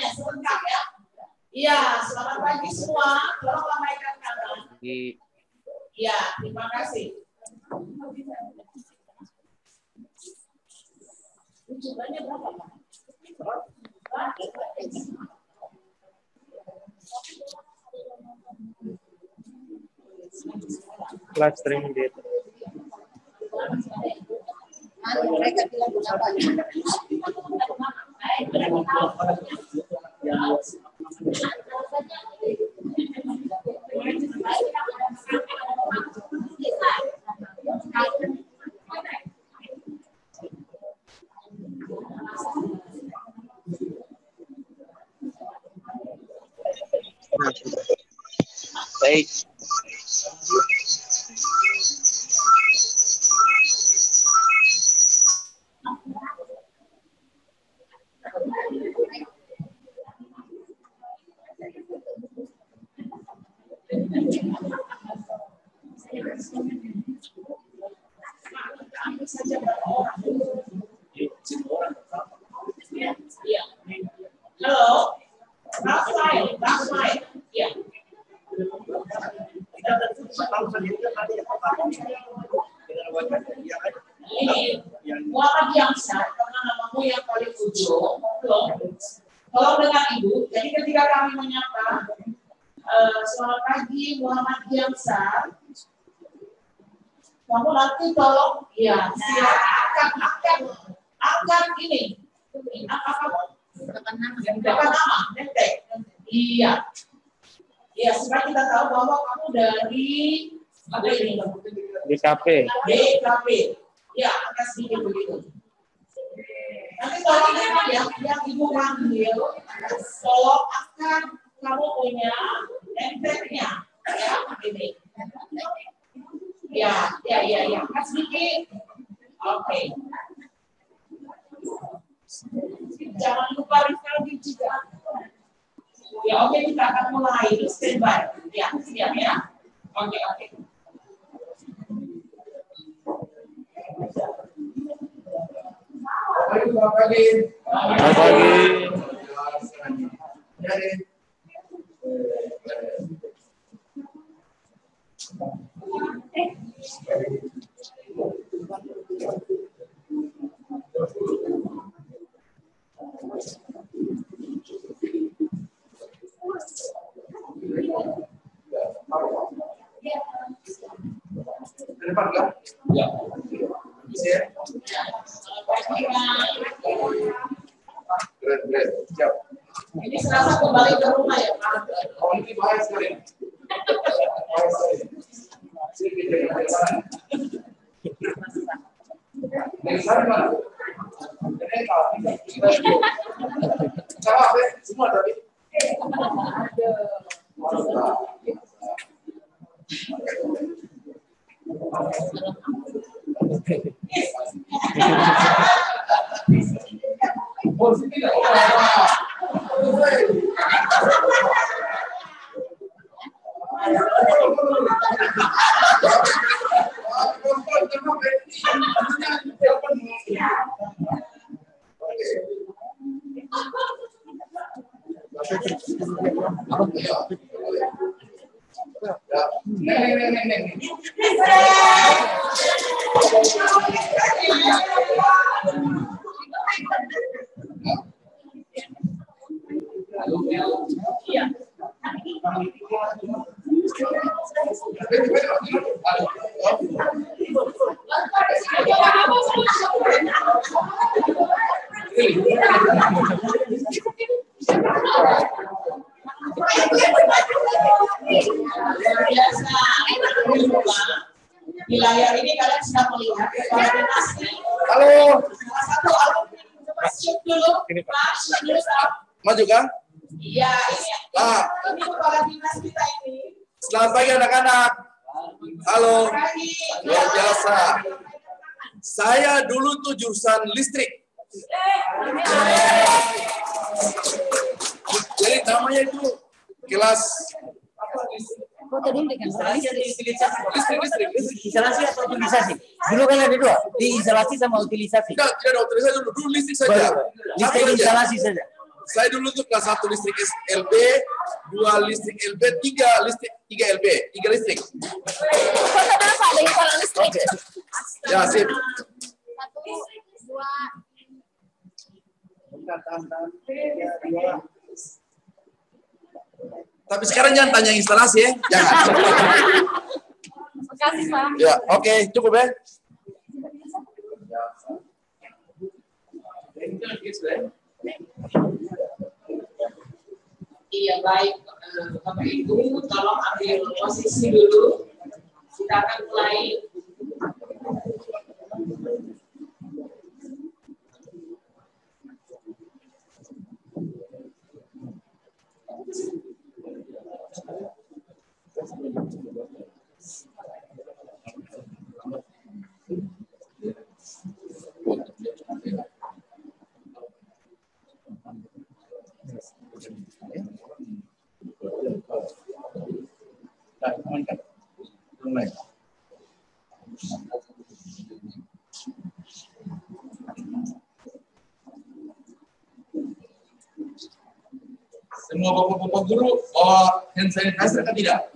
semuanya selengkap ya. Iya, selamat pagi semua. Tolong ramaikan kamar. Iya, terima kasih. Jumlahnya berapa, Pak? Live streaming data. Mereka bilang berapa? Baik. Halo, Rasmai, ya. Ini Muhammad Yamsar, karena namamu yang paling ujung, tolong dengan Ibu. Jadi ketika kami menyapa, selamat pagi Muhammad Yamsar, kamu nanti tolong, ya, angkat ini, apa kamu? Depan nama, netek. Iya. Iya, supaya kita tahu bahwa kamu dari apa ini? DKP. DKP. Ya, angkat sedikit begitu. Nanti tolong ya, yang Ibu panggil, tolong angkat kamu punya neteknya, ya, ini. Ya, angkat sedikit. Oke. Jangan lupa recording juga. Ya, oke, kita akan mulai. Standby. Ya, siap ya. Oke. Selamat pagi. Selamat pagi. Depan kan? Ya. Bisa. Keren. Siap. Ini serasa kembali ke rumah ya, Pak. Oh, ini bahaya sekali. Dari sana mana? Semua tadi. Di layar ini kalian sedang melihat koordinasi. Halo. Salah satu alumni masuk dulu. Maju kan? Iya, ini kepala dinas kita ini. Selamat pagi anak-anak. Halo. Luar biasa. Saya dulu tuh jurusan listrik. Jadi namanya itu kelas apa listrik? Listrik. Instalasi atau utilisasi? Dulu kan ada dua, di instalasi sama utilisasi. Tidak ada utilisasi dulu listrik saja. Listrik instalasi saja. Saya dulu tuh kelas 1 listrik LB, 2 listrik LB, 3 listrik 3 LB, 3 listrik. Foto dulu Pak, ada info listrik. Ya, sip. 1, 2. Tapi sekarang jangan tanya instalasi ya, jangan. Makasih Pak. Ya, oke, cukup ya. Iya baik, Bapak Ibu, tolong ambil posisi dulu. Kita akan mulai. Semua bapak-bapak guru bawa hand sanitizer atau tidak?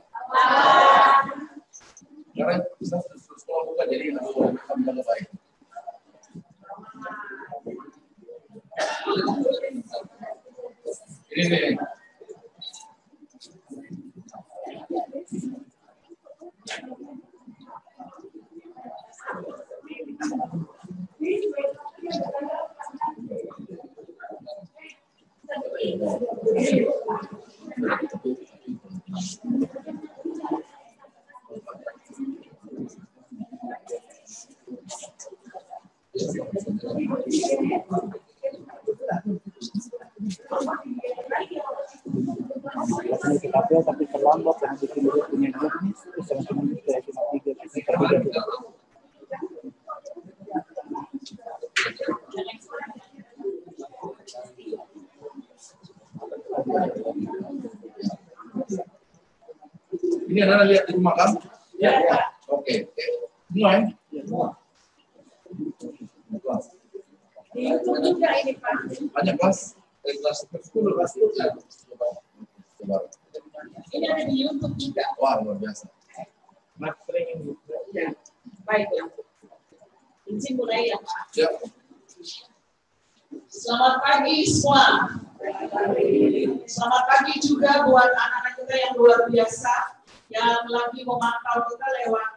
Karena bisa sekolah buka jadi lebih baik. Ini nih. Tapi terlambat dan bikin dulu punya grup ini sama-sama kita tiga. Ini anak lihat di rumah kan? Ya. Oke. Semua ya? Itu juga ini Pak. Banyak kelas? Kelas 10 kelas. Ini ada di YouTube juga. Wah, luar biasa. Ya, baiklah. Izin mulai ya Pak. Ya. Selamat pagi semua. Selamat pagi juga buat anak-anak kita yang luar biasa yang lagi memantau kita lewat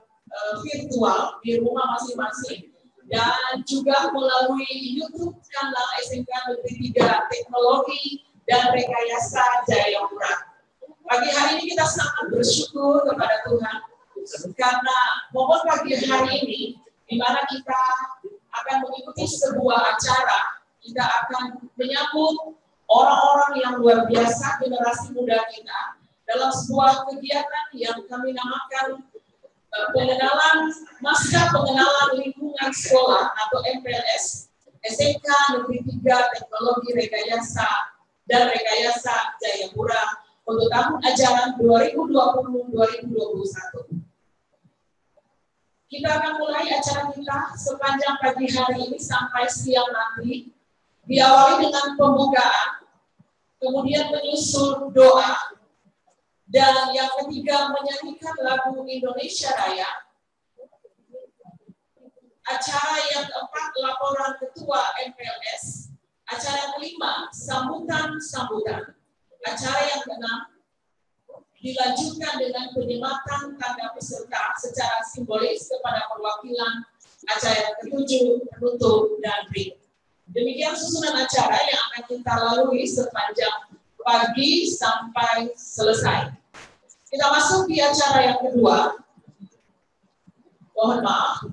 virtual di rumah masing-masing dan juga melalui YouTube channel SMK Negeri 3 Teknologi dan Rekayasa Jayapura. Pagi hari ini kita sangat bersyukur kepada Tuhan karena momen pagi hari ini di mana kita akan mengikuti sebuah acara, kita akan menyambut orang-orang yang luar biasa generasi muda kita dalam sebuah kegiatan yang kami namakan pengenalan lingkungan sekolah atau MPLS SMK Negeri 3 Teknologi Rekayasa dan Rekayasa Jayapura untuk tahun ajaran 2020-2021. Kita akan mulai acara kita sepanjang pagi hari ini sampai siang nanti, diawali dengan pembukaan, kemudian menyusul doa, dan yang ketiga menyanyikan lagu Indonesia Raya. Acara yang keempat laporan ketua MPLS. Acara kelima sambutan-sambutan. Acara yang keenam dilanjutkan dengan penyematan tanda peserta secara simbolis kepada perwakilan. Acara yang ketujuh penutup dan break. Demikian susunan acara yang akan kita lalui sepanjang pagi sampai selesai. Kita masuk di acara yang kedua. Mohon maaf.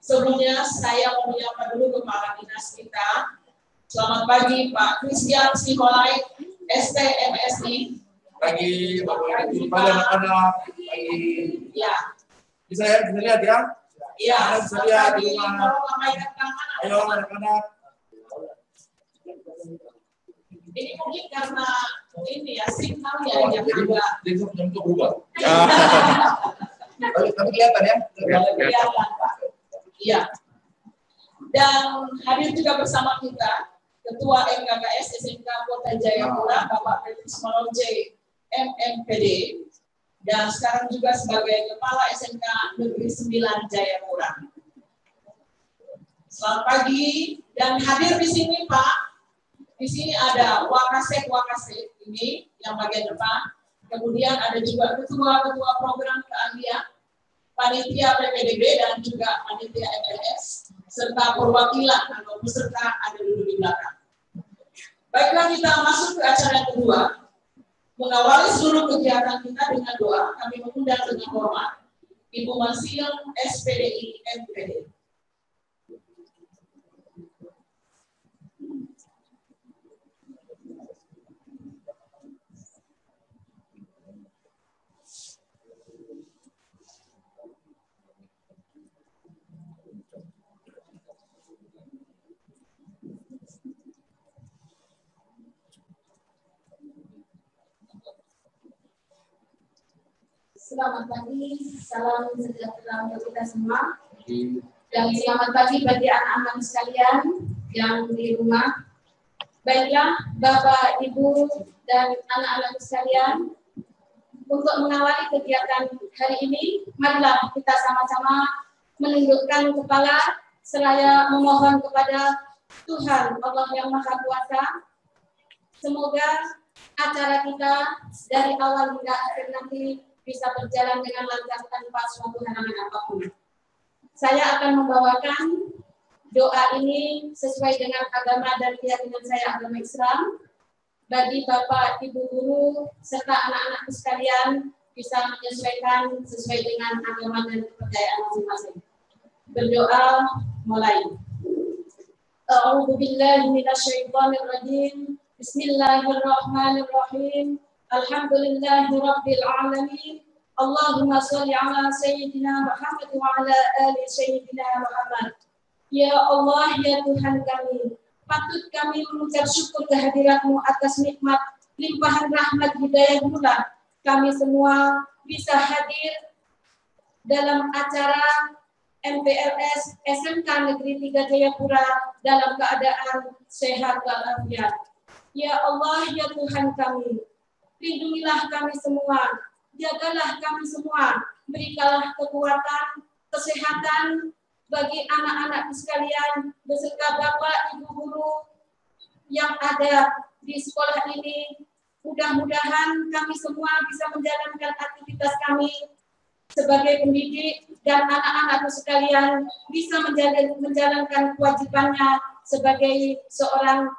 Sebelumnya saya mau menyapa dulu kepala dinas kita. Selamat pagi Pak Christian Siholai, ST MSI. Pagi Bapak Ibu, pagi anak-anak. Pagi. Ya. Bisa ya, bisa lihat ya? Iya. Bisa lihat di Pagi, rumah. tolong lambaikan tangan. Ayo anak-anak. Ini mungkin karena ini ya signalnya Oh, yang jadi agak untuk berubah. Tapi kelihatan ya? kelihatan Pak. Iya. Dan hadir juga bersama kita Ketua MKKS SMK Kota Jayapura, Bapak Petrismono J. MMPD, dan sekarang juga sebagai Kepala SMK Negeri 9 Jayapura. Selamat pagi, dan hadir di sini Pak. Di sini ada Wakasek ini yang bagian depan. Kemudian ada juga ketua-ketua program keahlian, panitia PPDB dan juga panitia MLS, serta perwakilan atau peserta ada duduk di belakang. Baiklah, kita masuk ke acara yang kedua. Mengawali seluruh kegiatan kita dengan doa, kami mengundang dengan hormat Ibu Mansil SPDI MPD. Selamat pagi, salam sejahtera untuk kita semua. Dan selamat pagi bagi anak-anak sekalian yang di rumah. Baiklah, Bapak, Ibu, dan anak-anak sekalian, untuk mengawali kegiatan hari ini, marilah kita sama-sama menundukkan kepala seraya memohon kepada Tuhan Allah yang Maha Kuasa. Semoga acara kita dari awal hingga akhir nanti bisa berjalan dengan lancar tanpa suatu halangan apapun. Saya akan membawakan doa ini sesuai dengan agama dan keyakinan saya, agama Islam. Bagi Bapak, Ibu guru, serta anak-anak sekalian bisa menyesuaikan sesuai dengan agama dan kepercayaan masing-masing. Berdoa mulai. A'udzu billahi minasyaitonir rajim. Bismillahirrahmanirrahim. Alhamdulillahirabbil alamin. Allahumma shalli ala sayyidina Muhammad wa ala ali sayyidina Muhammad. Ya Allah, ya Tuhan kami, patut kami mengucap syukur kehadirat-Mu atas nikmat limpahan rahmat hidayah-Mu. Kami semua bisa hadir dalam acara MPLS SMK Negeri 3 Jayapura dalam keadaan sehat walafiat. Ya Allah, ya Tuhan kami, lindungilah kami semua, jagalah kami semua, berikanlah kekuatan, kesehatan bagi anak-anak sekalian, beserta Bapak, Ibu guru yang ada di sekolah ini. Mudah-mudahan kami semua bisa menjalankan aktivitas kami sebagai pendidik dan anak-anak sekalian bisa menjalankan kewajibannya sebagai seorang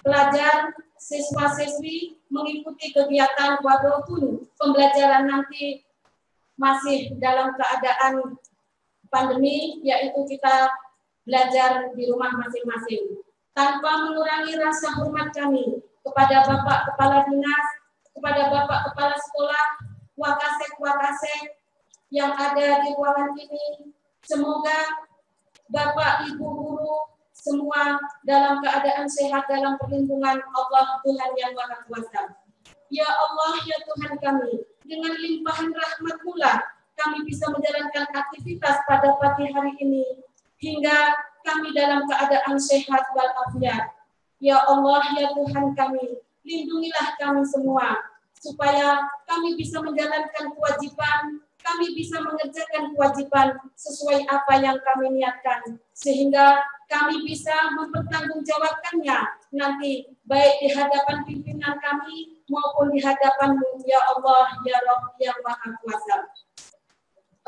pelajar, siswa-siswi mengikuti kegiatan walaupun pembelajaran nanti masih dalam keadaan pandemi, yaitu kita belajar di rumah masing-masing. Tanpa mengurangi rasa hormat kami kepada Bapak Kepala Dinas, kepada Bapak Kepala Sekolah, Wakasek yang ada di ruangan ini. Semoga Bapak, Ibu guru, semua dalam keadaan sehat dalam perlindungan Allah Tuhan yang Maha Kuasa. Ya Allah, ya Tuhan kami, dengan limpahan rahmat-Mu kami bisa menjalankan aktivitas pada pagi hari ini hingga kami dalam keadaan sehat walafiat. Ya Allah, ya Tuhan kami, lindungilah kami semua supaya kami bisa menjalankan kewajiban, kami bisa mengerjakan kewajiban sesuai apa yang kami niatkan, sehingga kami bisa mempertanggungjawabkannya nanti baik di hadapan pimpinan kami maupun di hadapan-Mu, ya Allah, ya Rabb yang Maha Kuasa.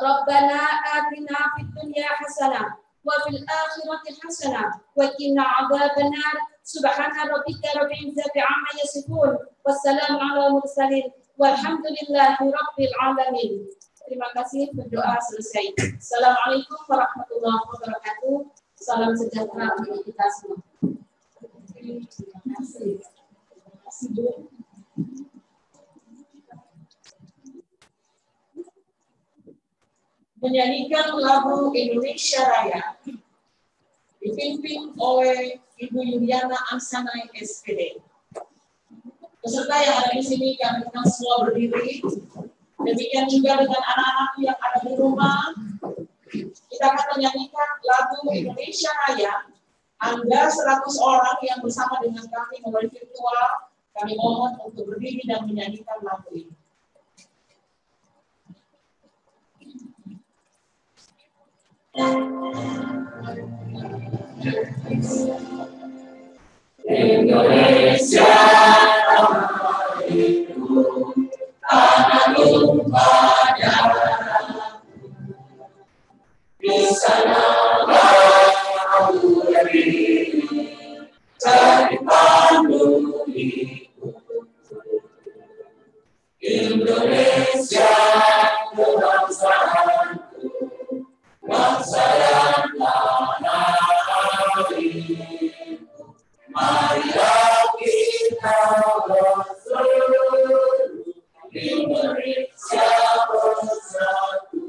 Rabbana atina fid dunya hasanah wa fil akhirati hasanah wa qina adzabannar. Subhana rabbika rabbil izzati amma yasifun. Wassalamu ala mursalin walhamdulillahi rabbil alamin. Terima kasih, berdoa selesai. Assalamualaikum warahmatullahi wabarakatuh. Salam sejahtera untuk kita semua. Terima kasih. Menyanyikan lagu Indonesia Raya dipimpin oleh Ibu Yuliana Ansanai SPD. Peserta yang ada di sini kami akan semua berdiri. Demikian juga dengan anak-anak yang ada di rumah. Kita akan menyanyikan lagu Indonesia Raya Anda 100 orang yang bersama dengan kami melalui virtual, kami mohon untuk berdiri dan menyanyikan lagu ini. Indonesia itu tanah tumpah darah, di sanalah aku berdiri, cari pandu hidup. Indonesia kebangsaanku, bangsa yang tanah airku. Marilah kita bersatu, Indonesia bersatu.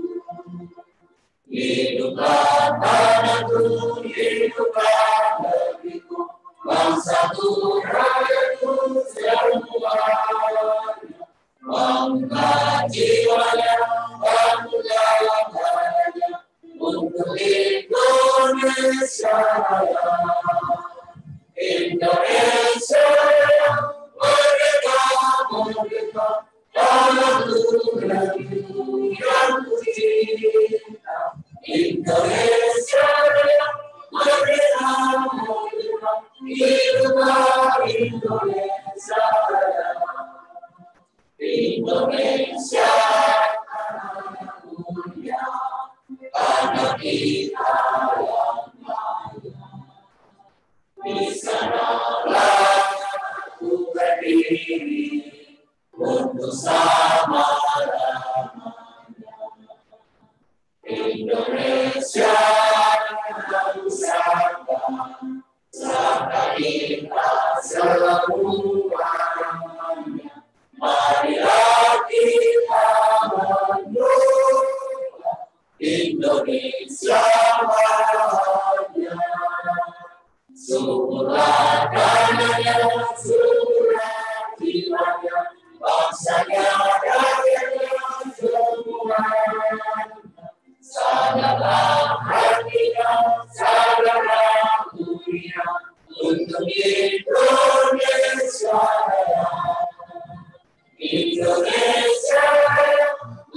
Hiduplah tanahku, hiduplah negeriku, bangsaku, rakyatku semuanya. Bangunlah jiwanya, bangunlah dadanya, untuk Indonesia. Indonesia merdeka, merdeka, tanahku, negeriku yang kucinta. Indonesia merdeka, merdeka, hiduplah Indonesia. Indonesia tanah mulia, tanah kita yang maya. Di sanalah aku berdiri untuk selama-lamanya. Indonesia yang Nusantara, serta kita semuanya. Marilah kita menyumbang Indonesia bahagia. Syukurlah tanahnya, syukurlah jiwanya, bangsanya, rakyatnya semuanya. Sadarlah hatinya, sadarlah dunia, untuk Indonesia. Indonesia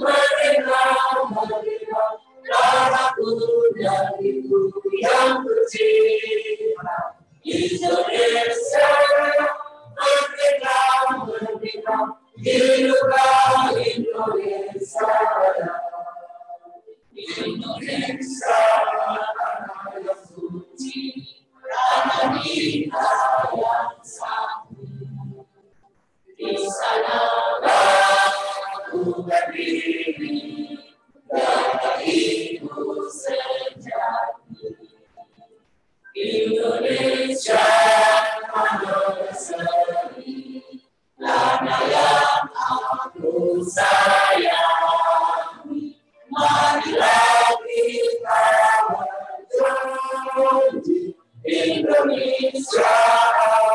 merdeka, merdeka, tanahku, negeriku yang kucinta. Indonesia merdeka, merdeka, hiduplah Indonesia. Indonesia tanah yang suci, tanah kita yang satu. Di sanalah aku berdiri, dan hidup sejati. Indonesia tanah berseri, tanah yang aku sayangi. Marilah kita berjanji, Indonesia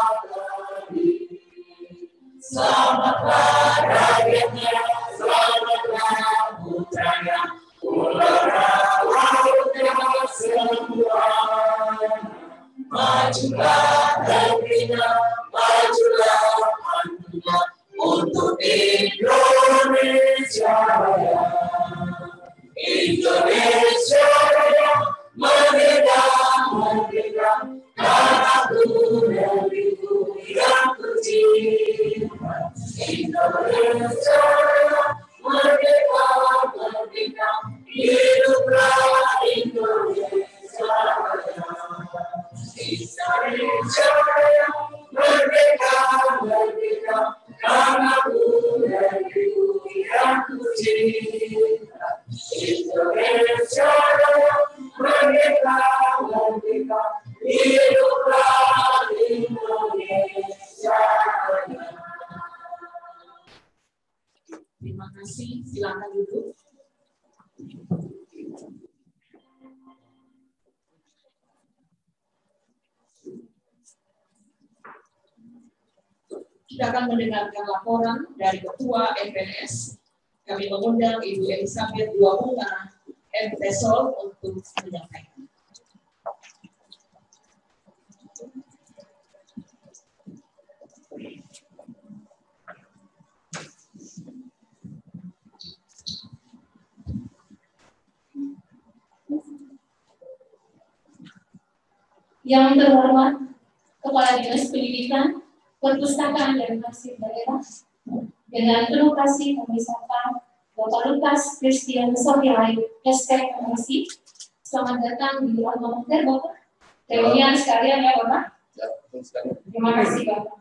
abadi. Selamatlah rakyatnya, selamatlah putranya, ulara lautnya semuanya. Majulah negerinya, majulah mantunya, untuk Indonesia. Indonesia merdeka, merdeka, tanahku, negeriku yang kucinta. Indonesia merdeka, merdeka, hiduplah Indonesia. Indonesia merdeka, merdeka, tanahku, negeriku yang kucinta. Indonesia merdeka, merdeka, hiduplah Indonesia. Terima kasih, silakan duduk. Kita akan mendengarkan laporan dari Ketua MPLS. Kami mengundang Ibu Elizabeth Duamunga, MT Sol, untuk menyampaikan. Yang terhormat Kepala Dinas Pendidikan, Perpustakaan dan Arsip Daerah, dengan penuh kasih kami sapa Bapak Lukas Christian Sofiai, STMSI. Selamat datang di alma mater Bapak. Reunian sekalian ya Bapak. Ya, betul sekali. Terima kasih Bapak.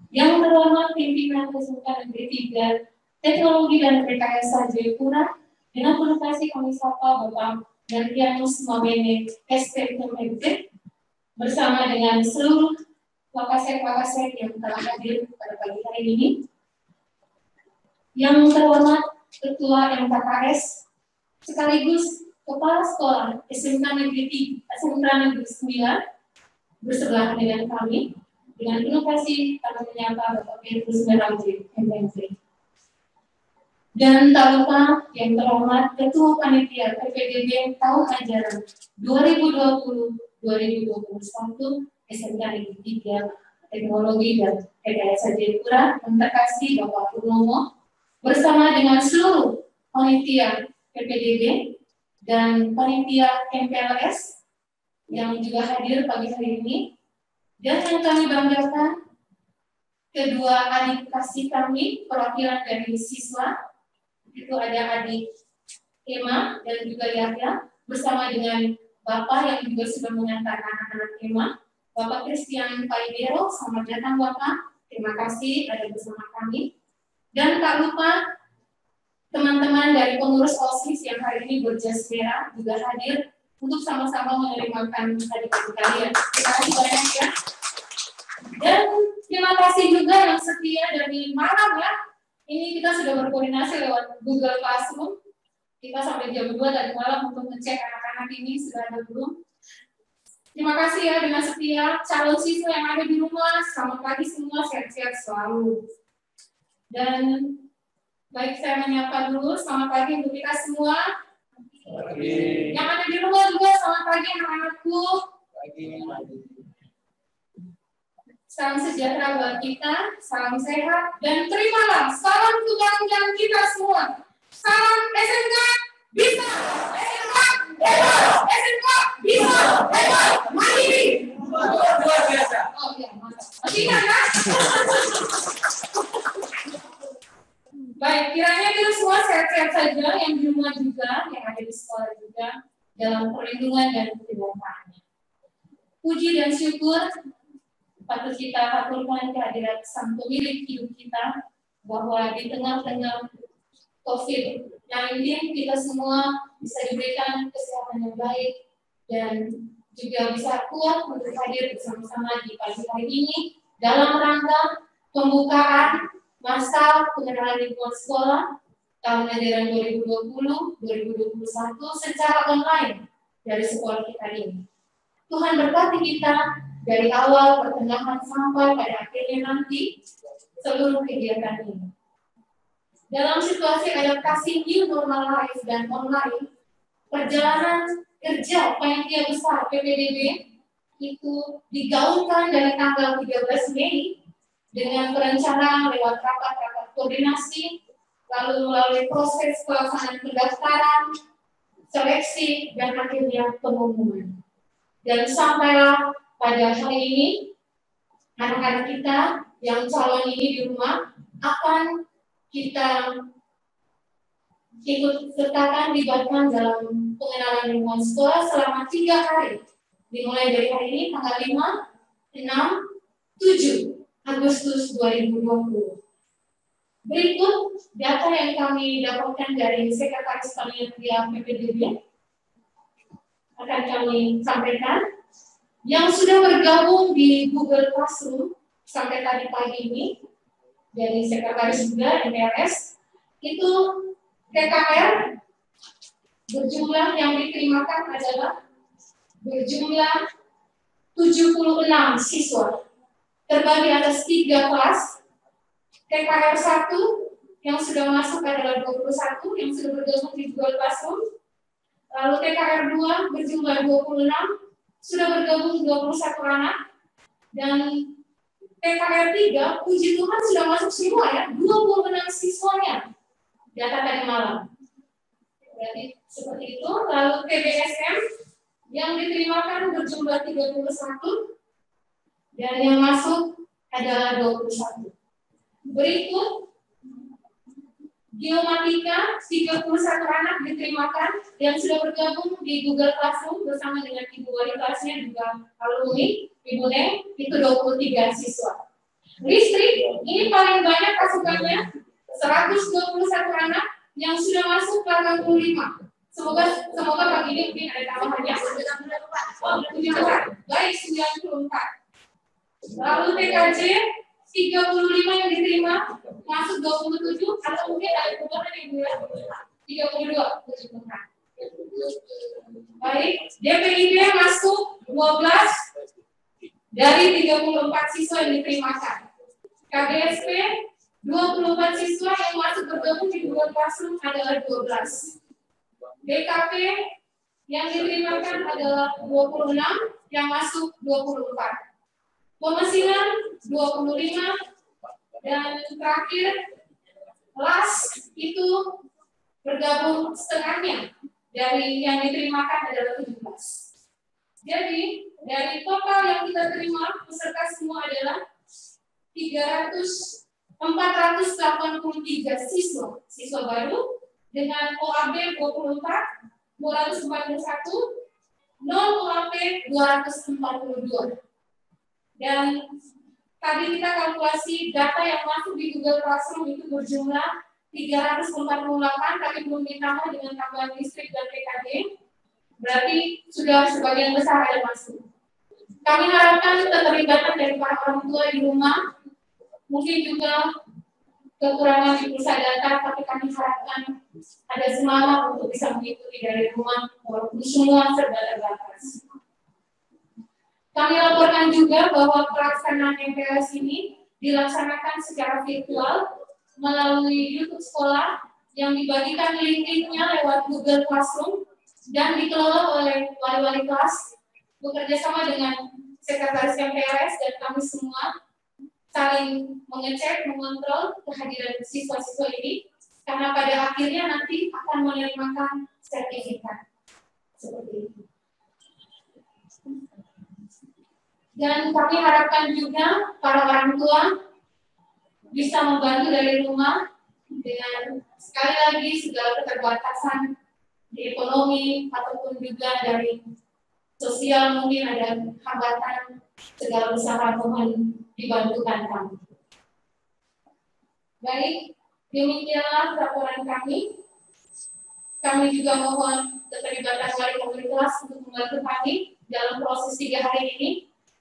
Yang terhormat pimpinan Kesultanan Negeri 3 Teknologi dan Rekayasa Jayapura, dengan penuh kasih kami sapa Bapak Gantianus Mamene STMSI bersama dengan seluruh wakasek-wakasek yang telah hadir pada pagi hari ini. Yang terhormat Ketua MKKS sekaligus Kepala Sekolah SMK Negeri 9 bersebelah dengan kami. Dengan penuh kasih kami menyapa Bapak Petrus Merauji, MNC. Dan tak lupa yang terhormat Ketua Panitia PPDB Tahun Ajaran 2020-2021 SMK Negeri 3 Teknologi dan Rekayasa Jayapura, yang terkasih Bapak Purnomo, bersama dengan seluruh panitia PPDB dan panitia MPLS yang juga hadir pagi hari ini. Dan yang kami banggakan, kedua adik kasih kami, perwakilan dari siswa, itu ada adik Emma dan juga Yahya, bersama dengan Bapak yang juga sudah mengantar anak-anak Emma, Bapak Christian Paidero. Selamat datang Bapak, terima kasih ada bersama kami. Dan tak lupa teman-teman dari pengurus OSIS yang hari ini berjas merah juga hadir untuk sama-sama menerimakan adik-adik kalian. Terima kasih banyak ya. Dan terima kasih juga yang setia dari malam ya. Ini kita sudah berkoordinasi lewat Google Classroom. Kita sampai jam 2 dari malam untuk ngecek anak-anak ini sudah ada belum. Terima kasih ya dengan setia calon siswa yang ada di rumah. Selamat pagi semua, sehat-sehat selalu. Dan baik, saya menyapa dulu. Selamat pagi untuk kita semua. Pagi. Yang ada di rumah juga selamat pagi anak-anakku. Pagi. Salam sejahtera buat kita, salam sehat, dan terimalah salam kebanggaan kita semua. Salam SMK bisa, SMK hebat, SMK bisa, hebat, mandiri. Luar biasa. Oh iya, mantap. Tidak kan? Baik, kiranya kita semua sehat-sehat saja, yang di rumah juga, yang ada di sekolah juga, dalam perlindungan dan keberkahannya. Puji dan syukur patut kita aturkan kehadiran sang pemilik hidup kita, bahwa di tengah-tengah COVID-19 kita semua bisa diberikan kesehatan yang baik dan juga bisa kuat untuk hadir bersama-sama di pagi hari ini dalam rangka pembukaan masa pengenalan lingkungan sekolah tahun ajaran 2020-2021 secara online dari sekolah kita ini. Tuhan berkati kita dari awal, pertengahan, sampai pada akhirnya nanti seluruh kegiatan ini. Dalam situasi adaptasi new normal life dan online, perjalanan kerja panitia besar PPDB itu digaungkan dari tanggal 13 Mei dengan perencanaan lewat rapat-rapat koordinasi, lalu melalui proses pelaksanaan pendaftaran, seleksi, dan akhirnya pengumuman. Dan sampailah pada hari ini, anak-anak kita yang calon ini di rumah akan kita ikut sertakan, libatkan dalam pengenalan lingkungan sekolah selama 3 hari. Dimulai dari hari ini, tanggal 5, 6, 7 Agustus 2020. Berikut data yang kami dapatkan dari Sekretaris Panitia PPDB akan kami sampaikan. Yang sudah bergabung di Google Classroom sampai tadi pagi ini, dari Sekretaris juga MPLS, itu TKR berjumlah yang diterimakan adalah berjumlah 76 siswa, terbagi atas 3 kelas. TKR 1 yang sudah masuk adalah 21 yang sudah bergabung di Google Classroom, lalu TKR 2 berjumlah 26, sudah bergabung 21 anak, dan TKR 3, puji Tuhan sudah masuk semua ya, 26 siswanya, data tadi malam. Berarti seperti itu. Lalu TBSM Yang diterimakan berjumlah 31 dan yang masuk adalah 21. Berikut geomatika 31 anak diterimakan yang sudah bergabung di Google Classroom bersama dengan ibu wali kelasnya juga alumni Ibu Neng, itu 23 siswa. Listrik ini paling banyak pasukannya 121 anak yang sudah masuk 85. Semoga pagi ini mungkin ada tambahannya. Baik, 94. Lalu TKJ 35 yang diterima masuk 27 atau mungkin ada perubahan yang ya 32 kejutan. Baik, DPID masuk 12 dari 34 siswa yang diterimakan. KBSP 24 siswa yang masuk bergabung di Google Classroom adalah 12. DKP yang diterimakan adalah 26, yang masuk 24. Pemesinan 25 dan terakhir las itu bergabung setengahnya dari yang diterimakan adalah 17. Jadi dari total yang kita terima peserta semua adalah 483 siswa baru dengan OAB 24, 241, non OAB 242. Dan tadi kita kalkulasi data yang masuk di Google Classroom itu berjumlah 348, tapi belum ditambah dengan tambahan listrik dan PKD. Berarti sudah sebagian besar ada masuk. Kami harapkan keterlibatan dari para orang tua di rumah, mungkin juga kekurangan di pusat data, tapi kami harapkan ada semangat untuk bisa mengikuti dari rumah, walaupun semua serba terbatas. Kami laporkan juga bahwa pelaksanaan MPLS ini dilaksanakan secara virtual melalui YouTube Sekolah yang dibagikan link-linknya lewat Google Classroom dan dikelola oleh wali-wali kelas bekerja sama dengan sekretaris MPLS dan kami semua saling mengecek, mengontrol kehadiran siswa-siswa ini karena pada akhirnya nanti akan menerimakan sertifikat seperti itu. Dan kami harapkan juga para orang tua bisa membantu dari rumah dengan sekali lagi segala keterbatasan di ekonomi ataupun juga dari sosial mungkin ada hambatan, segala usaha mohon dibantukan kami. Baik, demikianlah laporan kami. Kami juga mohon keterlibatan wali komunitas untuk membantu kami dalam proses 3 hari ini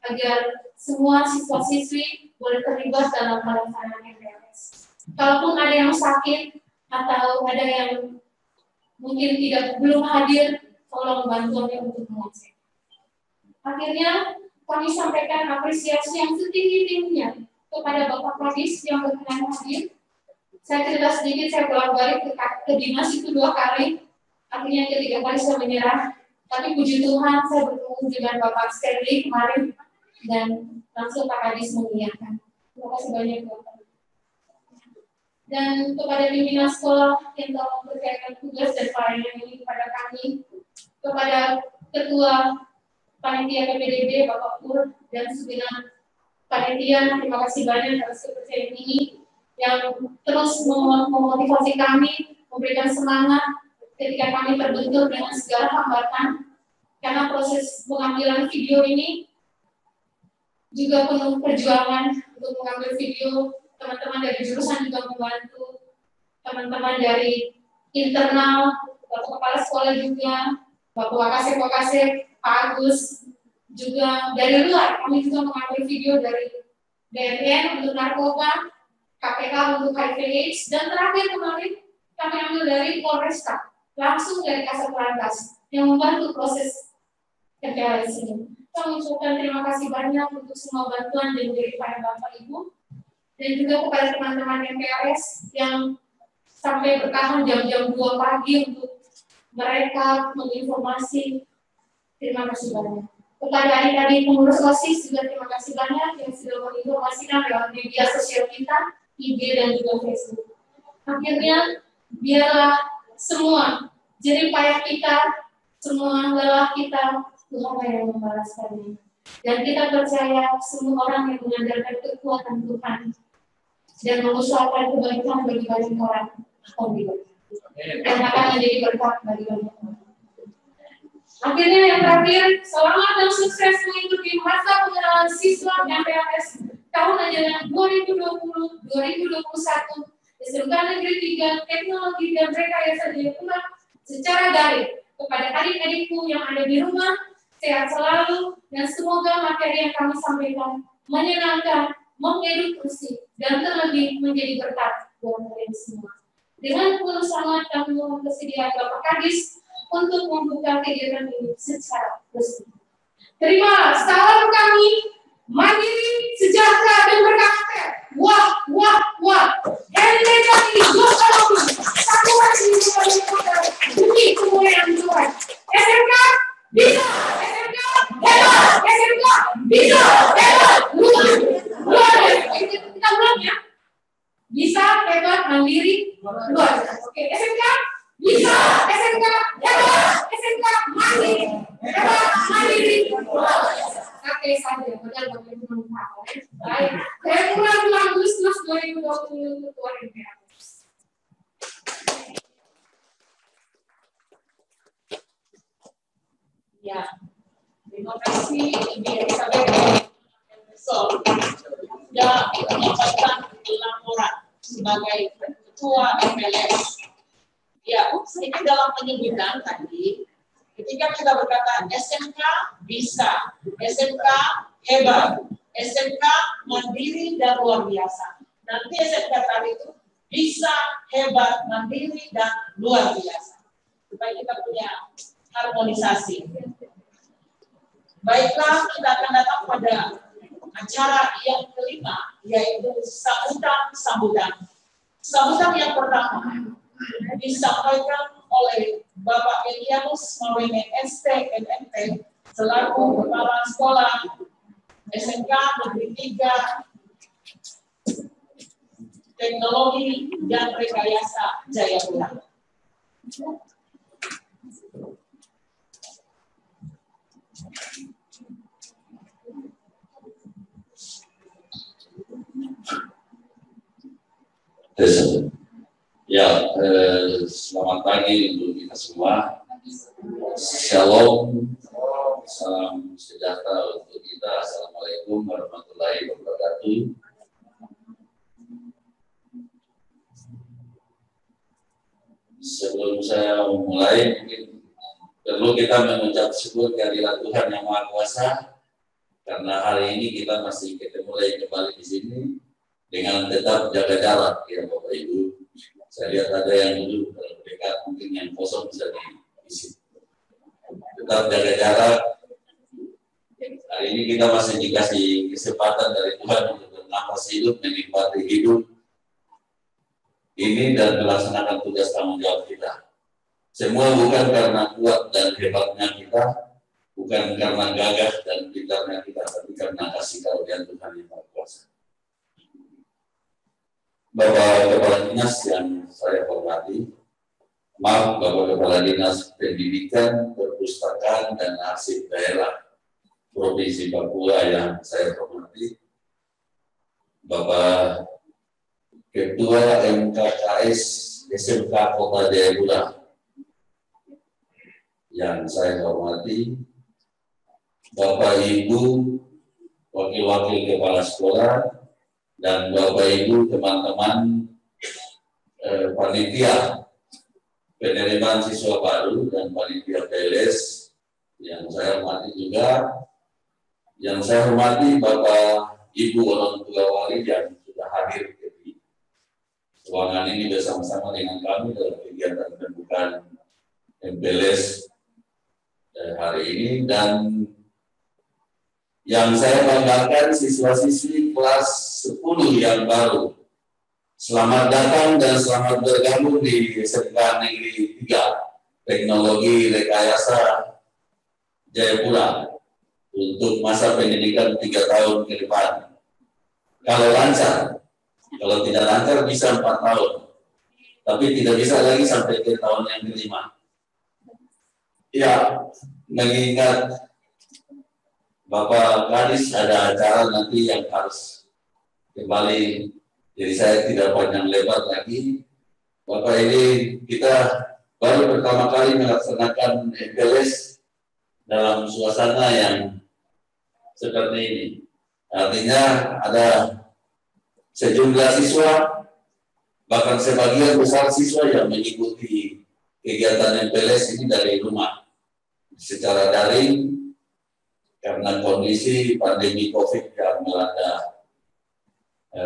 agar semua siswa-siswi boleh terlibat dalam pelaksanaan MPLS. Kalaupun ada yang sakit atau ada yang mungkin belum hadir, tolong bantuannya untuk mengecek. Akhirnya kami sampaikan apresiasi yang setinggi-tingginya kepada Bapak Kadis yang berkenan hadir. Saya cerita sedikit, saya bolak-balik ke dinas itu 2 kali, akhirnya ketiga kali saya menyerah. Tapi puji Tuhan saya bertemu dengan Bapak Stanley kemarin dan langsung Pak Kadis mengiyakan. Terima kasih banyak Bapak. Dan kepada pimpinan sekolah yang telah mempercayakan tugas dan pelayanan ini kepada kami, kepada Ketua Panitia PPDB Bapak Pur dan segenap panitia, terima kasih banyak atas kepercayaan ini yang terus memotivasi kami, memberikan semangat ketika kami terbentur dengan segala hambatan. Karena proses pengambilan video ini juga penuh perjuangan untuk mengambil video. Teman-teman dari jurusan juga membantu, teman-teman dari internal, Bapak Kepala Sekolah juga, Bapak Wakasek, Pak Agus, juga dari luar. Kami juga mengambil video dari BNN untuk narkoba, KPK untuk HIV/AIDS, dan terakhir kemarin kami ambil dari Polresta, langsung dari Kasat Lantas, yang membantu proses MPLS ini. Kami ucapkan terima kasih banyak untuk semua bantuan dan dari para Bapak Ibu, dan juga kepada teman-teman MPLS yang sampai bertahan jam-jam 2 pagi untuk mereka menginformasi. Terima kasih banyak. Kepada adik-adik pengurus OSIS juga terima kasih banyak yang sudah menginformasikan lewat media sosial kita, IG dan juga Facebook. Akhirnya, biarlah semua jerih payah kita, semua lelah kita Tuhan yang membalaskannya. Dan kita percaya semua orang yang mengajarkan kekuatan Tuhan dan mengusahakan kebaikan bagi banyak orang akan diberkati dan akan menjadi berkat bagi banyak orang. Akhirnya yang terakhir, selamat dan sukses mengikuti masa pengenalan siswa MPLS tahun ajaran 2020-2021 SMK Negeri 3 Teknologi dan Rekayasa Jayapura secara daring. Kepada adik-adikku yang ada di rumah, sehat selalu dan semoga materi yang kami sampaikan menyenangkan, mengedukasi, dan terlebih menjadi berkat buat kalian semua. Dengan penuh semangat kami mohon kesediaan Bapak Kadis untuk membuka kegiatan ini secara resmi. Terimalah salam kami, mandiri, sejahtera, dan berkarakter. Wah, wah, wah. NPKI Ekonomi, Satuan Pendidikan Demi Kemuliaan Tuhan. SMK bisa, SMK hebat, SMK bisa, hebat, luar. Kita ulang ya. Bisa, hebat, mandiri, luar. Oke, SMK bisa, SMK hebat, SMK mandiri, hebat, mandiri, luar. Oke, saja, benar bagi teman-teman. Baik, saya mulai bulan Agustus 2020 Ketua MPLS. Ya, terima kasih Ibu Elizabeth Besok sudah menyampaikan laporan sebagai Ketua MPLS. Ya, ini dalam penyebutan tadi, ketika kita berkata SMK bisa, SMK hebat, SMK mandiri dan luar biasa. Nanti SMK tadi itu bisa, hebat, mandiri dan luar biasa. Supaya kita punya harmonisasi. Baiklah, kita akan datang pada acara yang kelima, yaitu sambutan. Sambutan yang pertama disampaikan oleh Bapak Elianus Mawene ST MMT selaku Kepala Sekolah SMK Negeri 3 Teknologi dan Rekayasa Jayapura. Ya, selamat pagi untuk kita semua. Shalom, salam sejahtera untuk kita. Assalamualaikum warahmatullahi wabarakatuh. Sebelum saya memulai, mungkin perlu kita mengucap syukur kehadirat Tuhan Yang Maha Kuasa, karena hari ini kita masih mulai kembali di sini dengan tetap jaga jarak, ya Bapak Ibu. Saya lihat ada yang duduk dekat, mungkin yang kosong bisa diisi. Tetap jaga jarak. Hari ini kita masih dikasih kesempatan dari Tuhan untuk bernafas hidup, menikmati hidup ini dan melaksanakan tugas tanggung jawab kita. Semua bukan karena kuat dan hebatnya kita, bukan karena gagah dan pintarnya kita, tapi karena kasih karunia Tuhan Yang Maha Kuasa. Bapak Kepala Dinas yang saya hormati, maaf Bapak Kepala Dinas Pendidikan, Perpustakaan, dan Arsip Daerah Provinsi Papua yang saya hormati, Bapak Ketua MKKS SMK Kota Jayapura yang saya hormati, Bapak Ibu Wakil-wakil Kepala Sekolah, dan Bapak Ibu teman-teman panitia penerimaan siswa baru dan panitia PLS yang saya hormati juga, yang saya hormati Bapak Ibu orang tua wali yang sudah hadir di ruangan ini bersama-sama dengan kami dalam kegiatan pembukaan MPLS hari ini, dan yang saya banggakan siswa-siswi kelas 10 yang baru. Selamat datang dan selamat bergabung di SMK Negeri 3 Teknologi Rekayasa Jayapura untuk masa pendidikan 3 tahun ke depan. Kalau lancar, kalau tidak lancar bisa 4 tahun, tapi tidak bisa lagi sampai ke tahun yang kelima. Ya, mengingat Bapak Kadis ada acara nanti yang harus kembali, jadi saya tidak panjang lebar lagi. Bapak, ini kita baru pertama kali melaksanakan MPLS dalam suasana yang seperti ini. Artinya ada sejumlah siswa, bahkan sebagian besar siswa yang mengikuti kegiatan MPLS ini dari rumah secara daring karena kondisi pandemi COVID yang melanda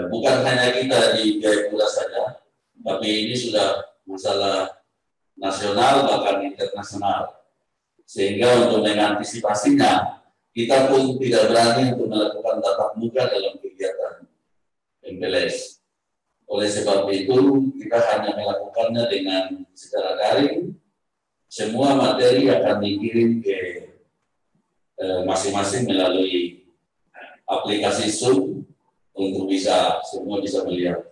bukan hanya kita di Jayapura saja, tapi ini sudah masalah nasional bahkan internasional. Sehingga untuk mengantisipasinya, kita pun tidak berani untuk melakukan tatap muka dalam kegiatan MPLS. Oleh sebab itu, kita hanya melakukannya dengan secara daring. Semua materi akan dikirim ke masing-masing melalui aplikasi Zoom untuk semua bisa melihat.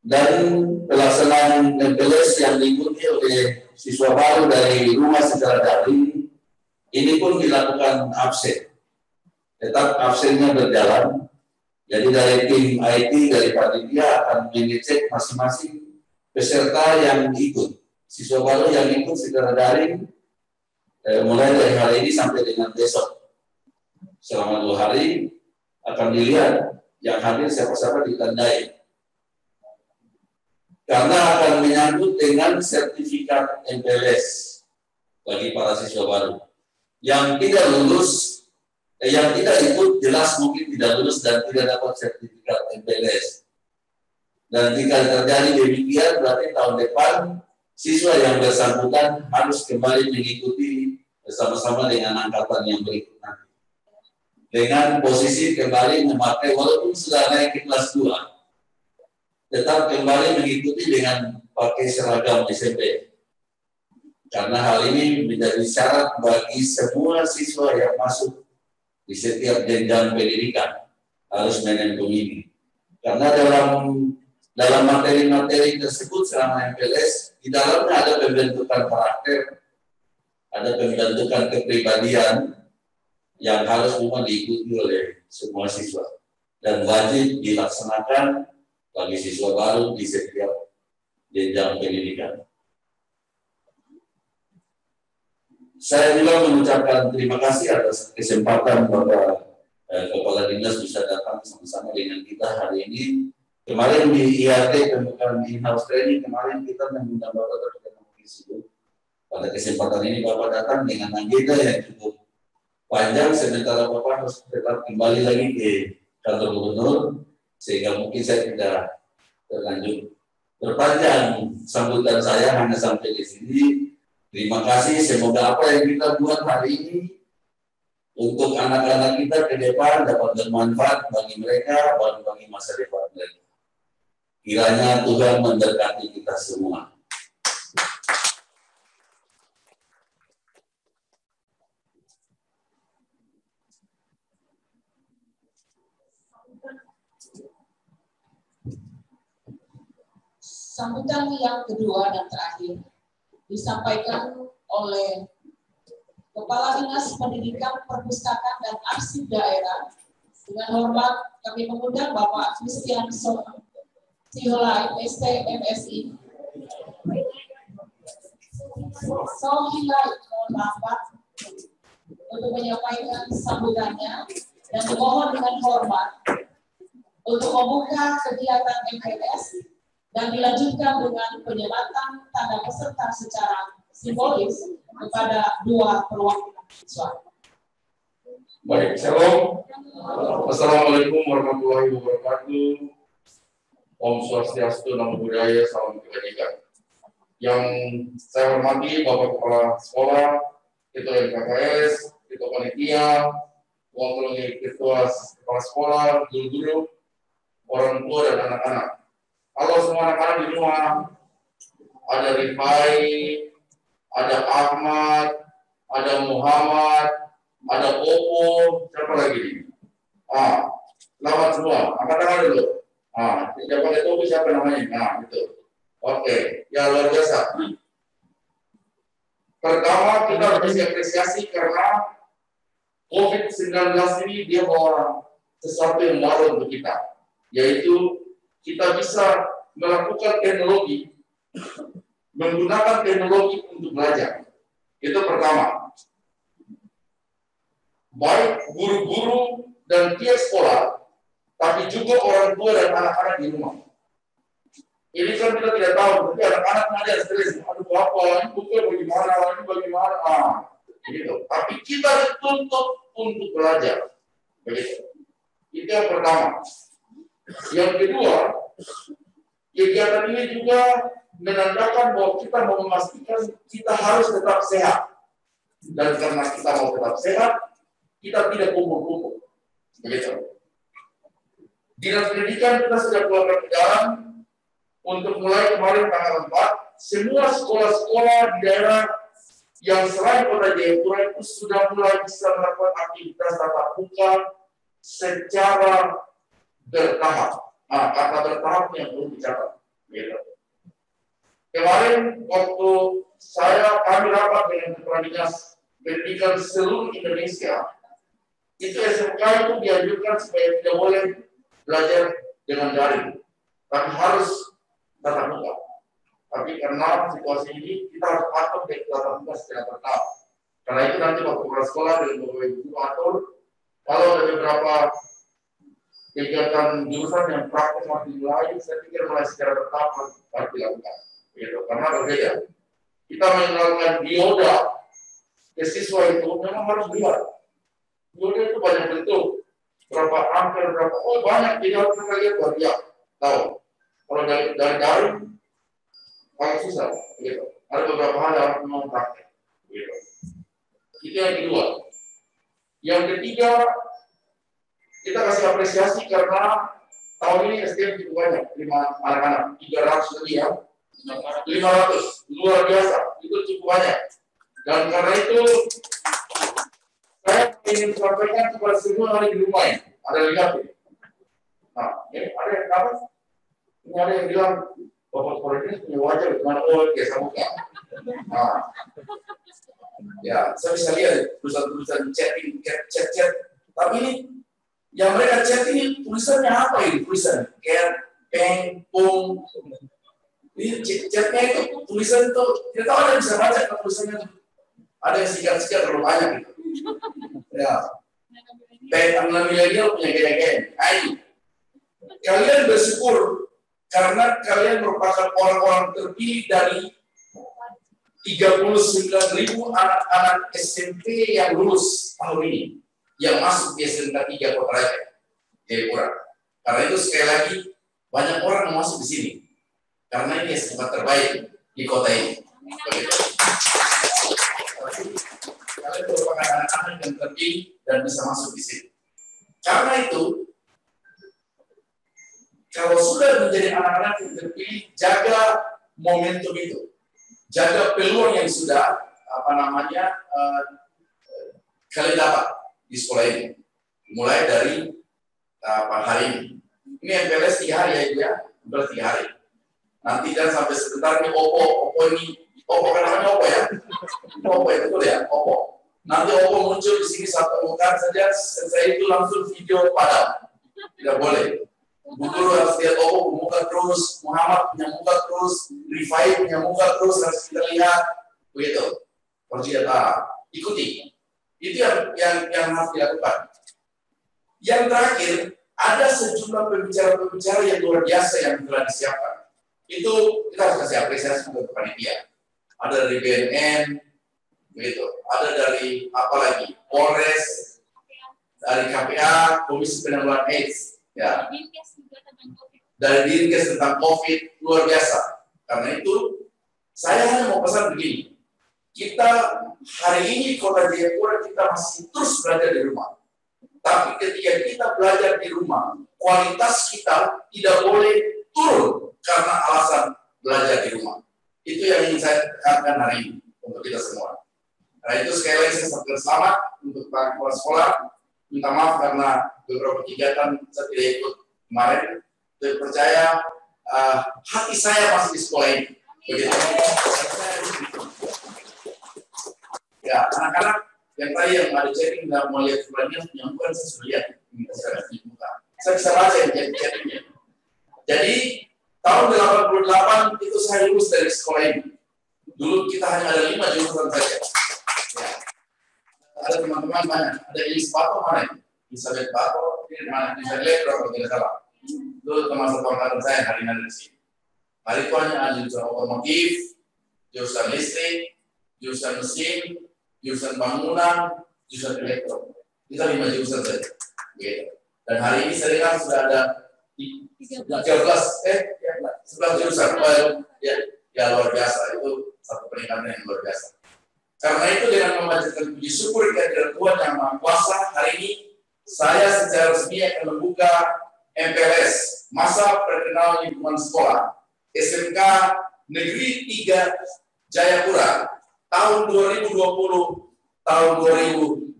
Dan pelaksanaan MPLS yang diikuti oleh siswa baru dari rumah secara daring ini pun dilakukan absen. Tetap absennya berjalan. Jadi dari tim IT dari panitia akan mengecek masing-masing peserta yang ikut. Siswa baru yang ikut secara daring mulai dari hari ini sampai dengan besok. Selama 2 hari akan dilihat yang hadir siapa-siapa ditandai. Karena akan menyangkut dengan sertifikat MPLS bagi para siswa baru. Yang tidak lulus, yang tidak ikut jelas mungkin tidak lulus dan tidak dapat sertifikat MPLS. Dan jika terjadi demikian, berarti tahun depan siswa yang bersangkutan harus kembali mengikuti bersama-sama dengan angkatan yang berikut nanti. Dengan posisi kembali memakai, walaupun sudah naik ke kelas 2, tetap kembali mengikuti dengan pakai seragam SMP. Karena hal ini menjadi syarat bagi semua siswa yang masuk di setiap jenjang pendidikan harus menempuh ini. Karena dalam materi-materi tersebut selama MPLS, di dalamnya ada pembentukan karakter, ada pembentukan kepribadian yang harus memang diikuti oleh semua siswa dan wajib dilaksanakan bagi siswa baru di setiap jenjang pendidikan. Saya juga mengucapkan terima kasih atas kesempatan Bapak Kepala Dinas bisa datang sama-sama dengan kita hari ini. Kemarin di IAT pembukaan in-house training, kemarin kita mengundang Bapak Terkena Mengisi. Pada kesempatan ini Bapak datang dengan agenda yang cukup panjang, sementara Bapak harus tetap kembali lagi ke kantor gubernur, sehingga mungkin saya tidak terlanjut berpanjang sambutan saya hanya sampai di sini. Terima kasih, semoga apa yang kita buat hari ini untuk anak-anak kita ke depan dapat bermanfaat bagi mereka dan bagi masa depan mereka. Kiranya Tuhan memberkati kita semua. Sambutan yang kedua dan terakhir disampaikan oleh Kepala Dinas Pendidikan, Perpustakaan dan Arsip Daerah. Dengan hormat kami mengundang Bapak Christian Sohilai, ST MSI. Sohilai, mohon maaf Pak, untuk menyampaikan sambutannya dan memohon dengan hormat untuk membuka kegiatan MPLS dan dilanjutkan dengan penyematan tanda peserta secara simbolis kepada 2 perwakilan siswa. Baik, shalom. Assalamualaikum warahmatullahi wabarakatuh. Om Swastiastu, Namo Buddhaya, salam kebajikan. Yang saya hormati Bapak Kepala Sekolah, Ketua LKKS, Ketua Panitia, Ketua Kepala Sekolah, guru-guru, orang tua dan anak-anak. Halo semua anak-anak di rumah, ada Rifai, ada Ahmad, ada Muhammad, ada Opo, siapa lagi? Selamat semua, angkat tangan dulu. Yang pakai topi siapa namanya? Itu. Oke, ya luar biasa. Pertama kita harus apresiasi karena COVID-19 ini dia bawa sesuatu yang baru untuk kita, yaitu kita bisa melakukan teknologi, menggunakan teknologi untuk belajar. Itu pertama. Baik guru-guru dan pihak sekolah, tapi juga orang tua dan anak-anak di rumah. Ini kan kita tidak tahu, tapi anak-anak ada stres. Aduh, apa? Ini bukan bagaimana? Ini bagaimana? Gitu. Tapi kita dituntut untuk belajar. Begitu. Itu yang pertama. Yang kedua, kegiatan ini juga menandakan bahwa kita mau memastikan kita harus tetap sehat. Dan karena kita mau tetap sehat, kita tidak kumpul-kumpul. Begitu. Dinas Pendidikan kita sudah keluarkan edaran untuk mulai kemarin tanggal 4, semua sekolah-sekolah di daerah yang selain Kota Jayapura itu sudah mulai bisa melakukan aktivitas tatap muka secara bertahap. Nah, kata bertahap yang perlu dicatat. Gitu. Kemarin waktu kami rapat dengan Kepala Dinas Pendidikan seluruh Indonesia, itu SMK itu dianjurkan supaya tidak boleh belajar dengan daring, tapi harus tatap muka. Tapi karena situasi ini kita harus patuh dari tatap muka secara bertahap. Karena itu nanti waktu sekolah dan beberapa guru atur, kalau ada beberapa kegiatan jurusan yang praktis masih dimulai, saya pikir mulai secara bertahap harus dilakukan. Gitu. Karena berbeda. Kita mengenalkan bioda ke siswa itu memang harus lihat. Bioda itu banyak bentuk, berapa angka, berapa, banyak, tidak harus kita lihat baru ya, tahu. Kalau dari daring, agak susah, gitu. Ada beberapa hal yang harus memang praktek, gitu. Itu yang kedua. Yang ketiga, kita kasih apresiasi karena tahun ini SDM cukup banyak, 5 anak-anak, 300 lebih ya, 500, luar biasa, itu cukup banyak. Dan karena itu, saya ingin sampaikan kepada semua yang ada di rumah ini, ada lihat ini. Nah, ini ada yang apa? Ini ada yang bilang, Bapak Polres punya wajah bagaimana? Oh, biasa muka. Nah, ya, saya bisa lihat tulisan-tulisan chatting, chat. Tapi ini, yang mereka chat ini tulisannya apa ini? Tulisan cat, peng, pung. Ini chatnya itu tulisan itu, tidak tahu ada bisa baca kalau tulisannya itu. Ada yang sikat-sikat terlalu banyak gitu. Ya, anak milenial punya gaya-gaya. Ayo, kalian bersyukur karena kalian merupakan orang-orang terpilih dari 39.000 anak-anak SMP yang lulus tahun ini, yang masuk di SMK 3 Kota Raja, Jayapura. Karena itu sekali lagi banyak orang yang masuk di sini, karena ini SMK terbaik di kota ini. Begitu. Kalian merupakan anak-anak yang terpilih dan bisa masuk di sini. Karena itu, kalau sudah menjadi anak-anak yang terpilih, jaga momentum itu, jaga peluang yang sudah kalian dapat di sekolah ini, mulai dari hari ini. Ini MPLS 3 hari ya, Ibu ya, MPLS 3 hari. Nanti dan sampai sebentar ini Oppo ini, Oppo kan namanya Oppo ya, Oppo itu betul ya, Oppo. Nanti Oppo muncul di sini satu muka saja, saya itu langsung video padam, tidak boleh. Bu Guru harus lihat Oppo muka terus, Muhammad punya muka terus, Rifai punya muka terus, harus kita lihat, begitu. Perjalanan ikuti, itu yang harus dilakukan. Yang terakhir, ada sejumlah pembicara-pembicara yang luar biasa yang telah disiapkan. Itu kita harus kasih apresiasi untuk panitia. Ada dari BNN, begitu. Ada dari apa lagi? Polres, dari KPA, Komisi Penanggulangan AIDS, ya. Dari Dinkes tentang COVID, luar biasa. Karena itu, saya hanya mau pesan begini. Kita hari ini Kota Jayapura kita masih terus belajar di rumah. Tapi ketika kita belajar di rumah, kualitas kita tidak boleh turun karena alasan belajar di rumah. Itu yang ingin saya tekankan hari ini untuk kita semua. Nah itu sekali lagi saya sampaikan selamat untuk para kepala sekolah. Minta maaf karena beberapa kegiatan saya tidak ikut kemarin. Saya percaya hati saya masih di sekolah ini. Begitu. Ya, anak-anak Yang tadi yang ada chatting nggak mau lihat bulannya, yang bukan saya sudah lihat. Saya bisa baca yang chattingnya. Jadi tahun 88 itu saya lulus dari sekolah ini. Dulu kita hanya ada 5 jurusan saja. Ya. Ada teman-teman banyak. Ada Elis Bato mana ini? Elizabeth Bato, ini mana? Elizabeth kalau tidak salah. Dulu termasuk angkatan saya hari ini di sini. Hari itu hanya ada jurusan otomotif, jurusan listrik, jurusan mesin, jurusan bangunan, jurusan elektro. Kita 5 jurusan saja. Gitu. Dan hari ini saya dengar sudah ada 11 jurusan. Ya luar biasa. Itu satu peningkatan yang luar biasa. Karena itu dengan memanjatkan puji syukur kehadirat Tuhan yang Maha Kuasa, hari ini saya secara resmi akan membuka MPLS, Masa Perkenalan Lingkungan Sekolah, SMK Negeri 3 Jayapura, tahun 2020, tahun 2021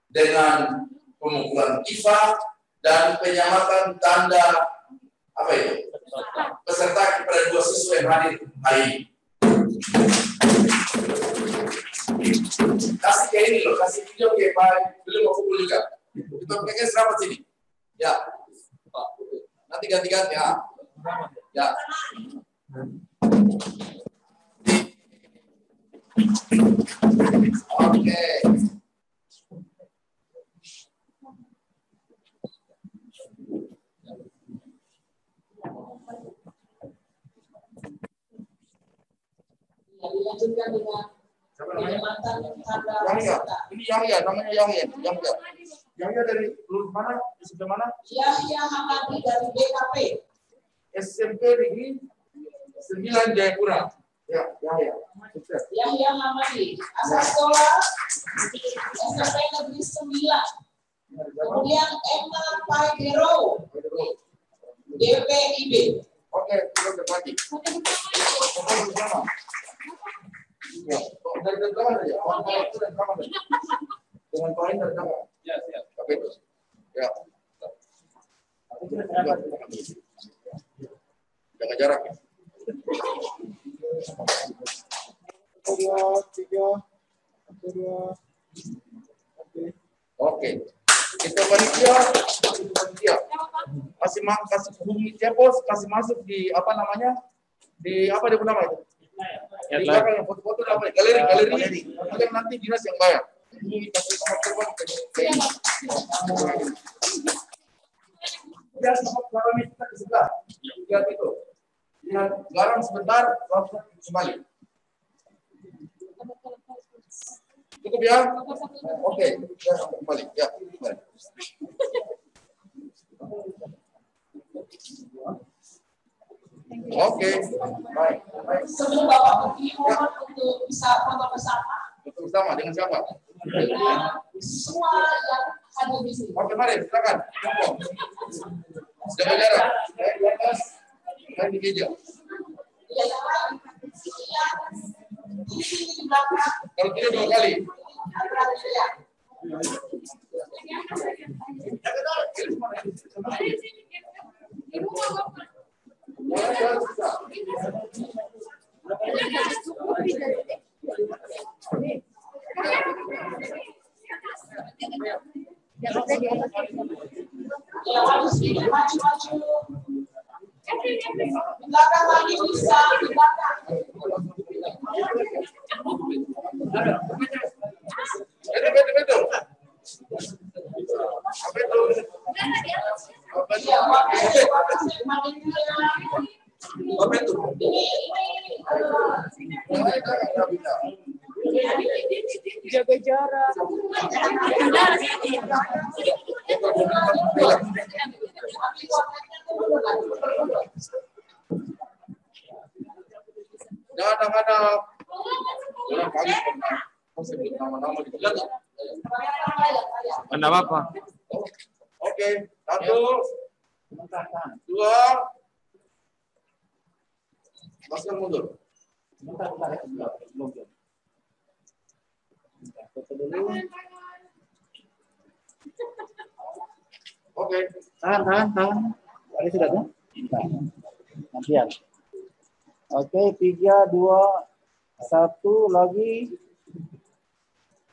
dengan pemukulan kifa dan penyamatan tanda apa itu? Peserta kepada 2 siswa yang hadir hari ini. Kasih kayak ini loh, kasih video kayak Pak, belum mau pukul juga. Kita pakai serapat sini. Ya, nanti ganti-ganti ya. Ya. Oke. Dilanjutkan dengan penyematan tanda peserta. Ini Yahya, namanya Yahya. Yahya dari lulus mana? Di mana? Yahya Hamadi dari BKP. SMP Negeri 9 Jayapura. Ya, Yahya. Sukses. Yahya Hamadi, asal sekolah SMP Negeri 9. Kemudian Emma Paidero, DPIB. Oke, kita berbagi. Bersama. Ya, dari belakang saja. Dengan poin dari belakang. Ya, siap. Oke, terus. Ya. Jaga jarak. 2, 3. Oke. Kita panitia. Kasih hubungi Cepos, kasih masuk di apa namanya? Di apa dia nama itu? Di belakang yang foto-foto apa? Galeri. Kemudian nanti dinas yang bayar. Hubungi kasih nomor telepon. Ya, sama garam kita ke sebelah. Lihat itu. Lihat garam sebentar, langsung kembali. Cukup ya? Oke, ya, kembali. Ya, kembali. Oke, baik. Sebelum Bapak pergi, mohon untuk bisa foto bersama. Foto bersama dengan siapa? Dengan semua yang ada di sini. Oke, mari silakan. Jaga jarak. Di atas, di meja. Yang lain, di sini di belakang. Kalau tidak 2 kali. Ya, harus sedikit maju-maju. Belakang lagi bisa, di belakang. Betul. Apa itu? Ya, makasih. Apa itu? Jaga jarak. Jangan ada kali sebut nama-nama di belakang. Anda apa? Oke, 1, 2. Masukkan mundur. Oke. Tahan. Tadi sudah tuh? Nantian. Oke, 3, 2, 1 lagi.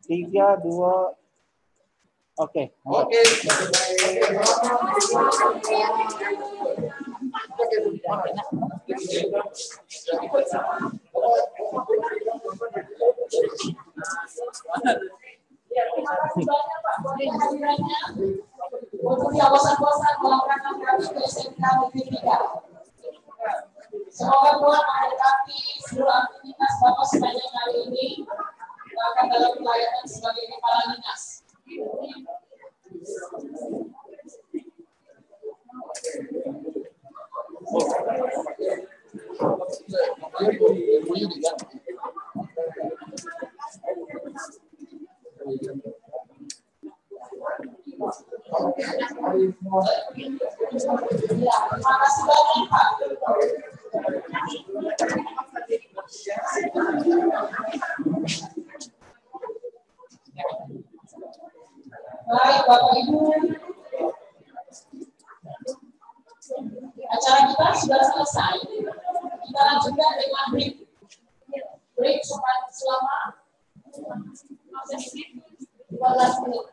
3, 2, oke. Oke. Ya, terima kasih banyak Pak buat kehadirannya. Untuk yang bosan-bosan melakukan kami ke SMK Negeri 3. Semoga Tuhan memberkati seluruh aktivitas Bapak sepanjang hari ini akan dalam pelayanan sebagai kepala dinas. Ya, terima kasih banyak Pak. Baik Bapak Ibu, acara kita sudah selesai. Kita lanjutkan dengan break selama 15 menit.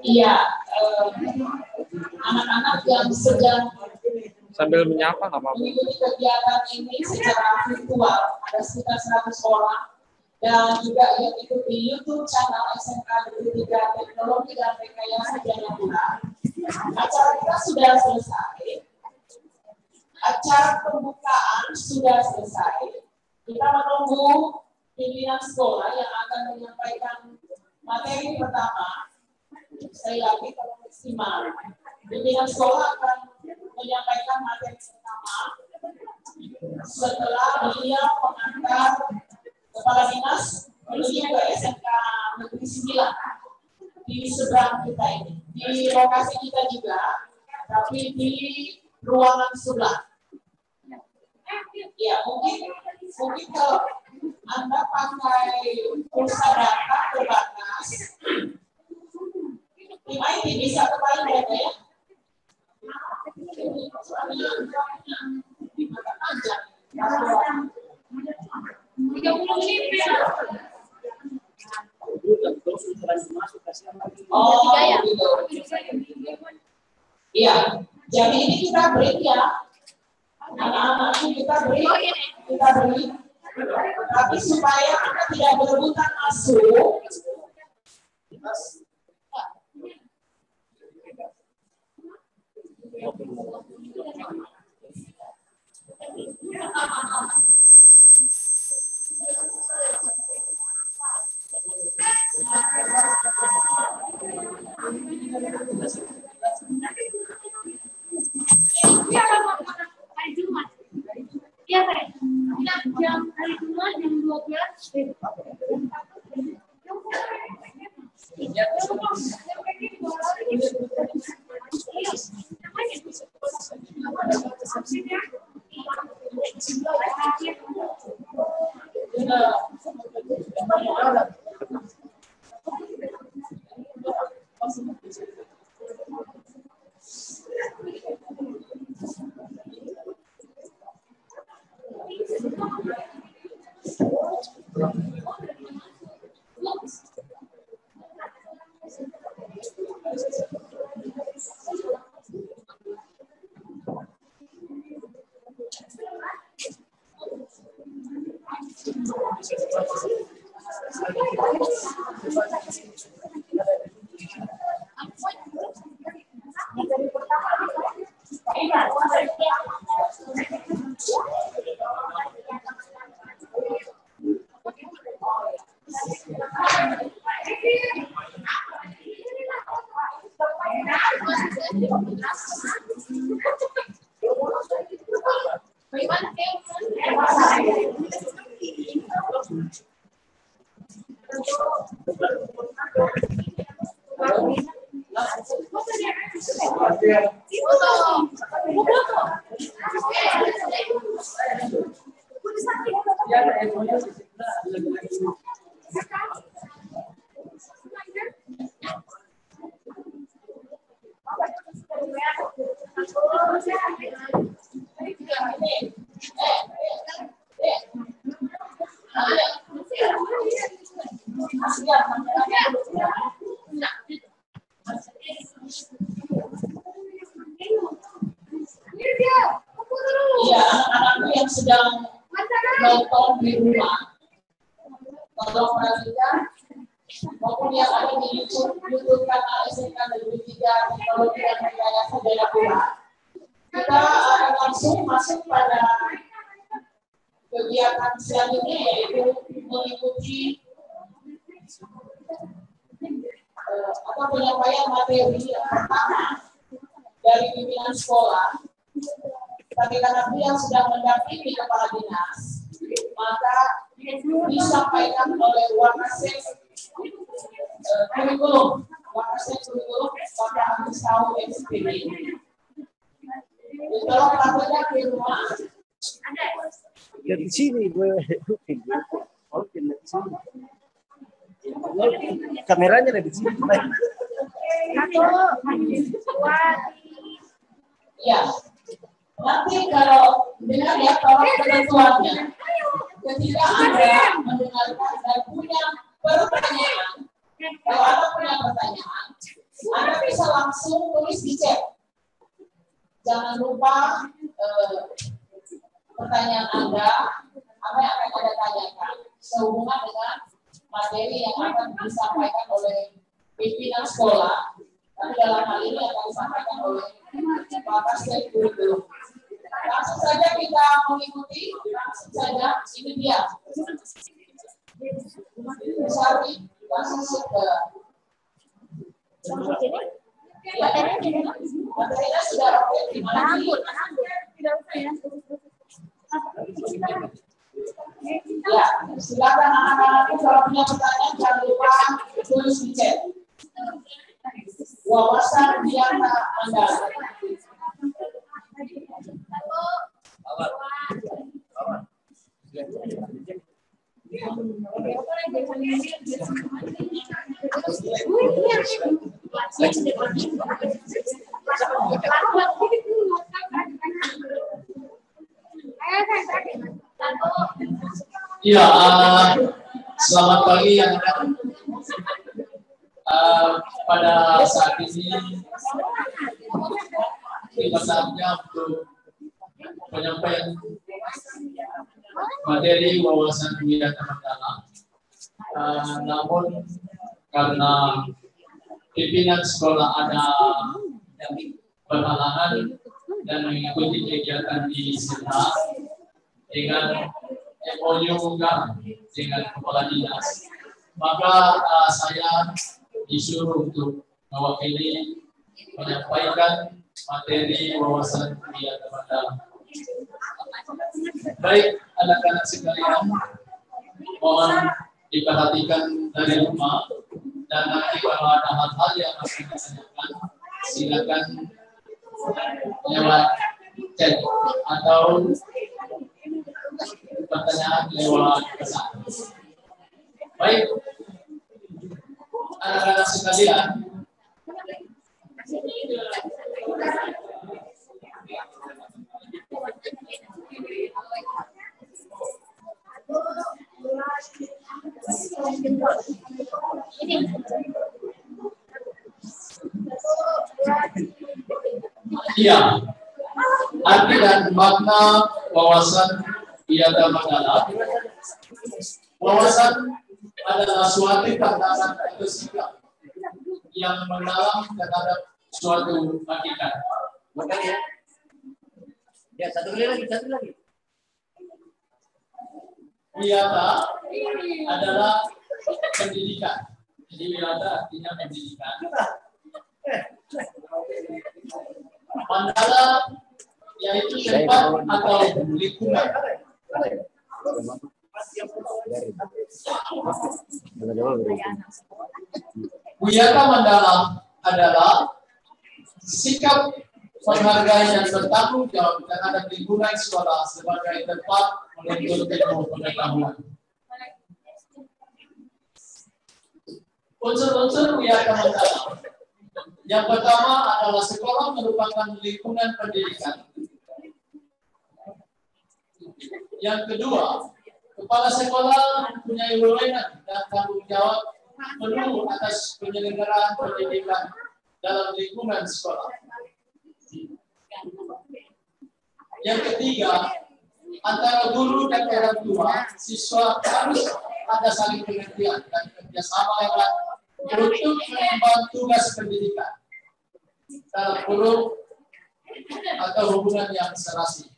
Iya, anak-anak yang sedang Sambil menyapa nggak apa-apa. mengikuti kegiatan ini secara virtual ada sekitar 100 orang dan juga yang ikut di YouTube channel SMK Negeri 3 Teknologi dan Rekayasa Jayapura. Acara kita sudah selesai. Acara pembukaan sudah selesai. Kita menunggu pimpinan sekolah yang akan menyampaikan materi pertama. Sekali lagi kalau maksimal, pimpinan sekolah akan menyampaikan materi pertama setelah beliau mengantar kepala dinas menuju ke SMK Negeri 9 di seberang kita ini, di lokasi kita juga, tapi di ruangan sebelah. Ya mungkin kalau Anda pakai pulsa data terbatas, tim IT bisa kembali berapa ya? Oh, gitu. Iya, jadi ini kita break ya. Anak-anak kita break, tapi supaya Anda tidak berebutan masuk. Hari Jumat. Iya, Pak. Jam hari Jumat jam 12. Iya, anak-anakku yang sedang nonton di rumah, tolong perhatikan, maupun yang ada di YouTube kanal SMK Negeri 3 Teknologi dan Rekayasa Jayapura. Kita akan langsung masuk pada kegiatan selanjutnya, yaitu mengikuti penyampaian materi yang pertama dari pimpinan sekolah. Bagi anak yang sedang mendampingi kepala dinas, maka disampaikan oleh Wakasek kurikulum, maka harus tahu SPB. Kalau prakteknya di rumah, Dari sini gue kameranya dari sini. ya. Nanti kalau dengar ya, tolong ketentuannya. Ketika Anda mendengarkan dan punya pertanyaan, kalau Anda punya pertanyaan, Anda bisa langsung tulis di chat. Jangan lupa pertanyaan Anda, apa yang akan Anda tanyakan sehubungan dengan materi yang akan disampaikan oleh pimpinan sekolah. Tapi dalam hal ini akan disampaikan oleh Pak Kastek Kurikulum. Langsung saja kita mengikuti, langsung saja, ini dia. Sari, langsung ke materinya sudah oke, gimana nih? Ya, silakan anak-anak kalau punya pertanyaan jangan lupa tulis di chat. Wawasan biasa Anda. Iya, selamat pagi anak-anak. Pada saat ini kita saatnya untuk penyampaian materi wawasan kegiatan mendalam. Namun karena pimpinan sekolah ada berhalangan dan mengikuti kegiatan di sana dengan MOU dengan kepala dinas, maka saya disuruh untuk mewakili menyampaikan materi wawasan kegiatan mendalam. Baik anak-anak sekalian, mohon diperhatikan dari rumah, dan nanti kalau ada hal-hal yang harus ditanyakan, silakan lewat chat atau pertanyaan lewat pesan. Baik anak-anak sekalian, iya, arti dan makna wawasan kegiatan mendalam. Wawasan adalah suatu pandangan atau sikap yang mendalam terhadap suatu hakikat. Makanya, ya satu lagi. Wiyata adalah pendidikan. Jadi wiyata artinya pendidikan. Mandala yaitu tempat atau lingkungan. Wiyata mandala adalah sikap menghargai dan bertanggung jawab terhadap lingkungan sekolah sebagai tempat menuntut ilmu pengetahuan. Unsur-unsur wiyata mandala Yang pertama adalah sekolah merupakan lingkungan pendidikan. Yang kedua, kepala sekolah mempunyai wewenang dan tanggung jawab penuh atas penyelenggaraan pendidikan dalam lingkungan sekolah. Yang ketiga, antara guru dan orang tua, siswa harus ada saling pengertian dan kerjasama erat untuk mengemban tugas pendidikan dalam kurung atau hubungan yang serasi.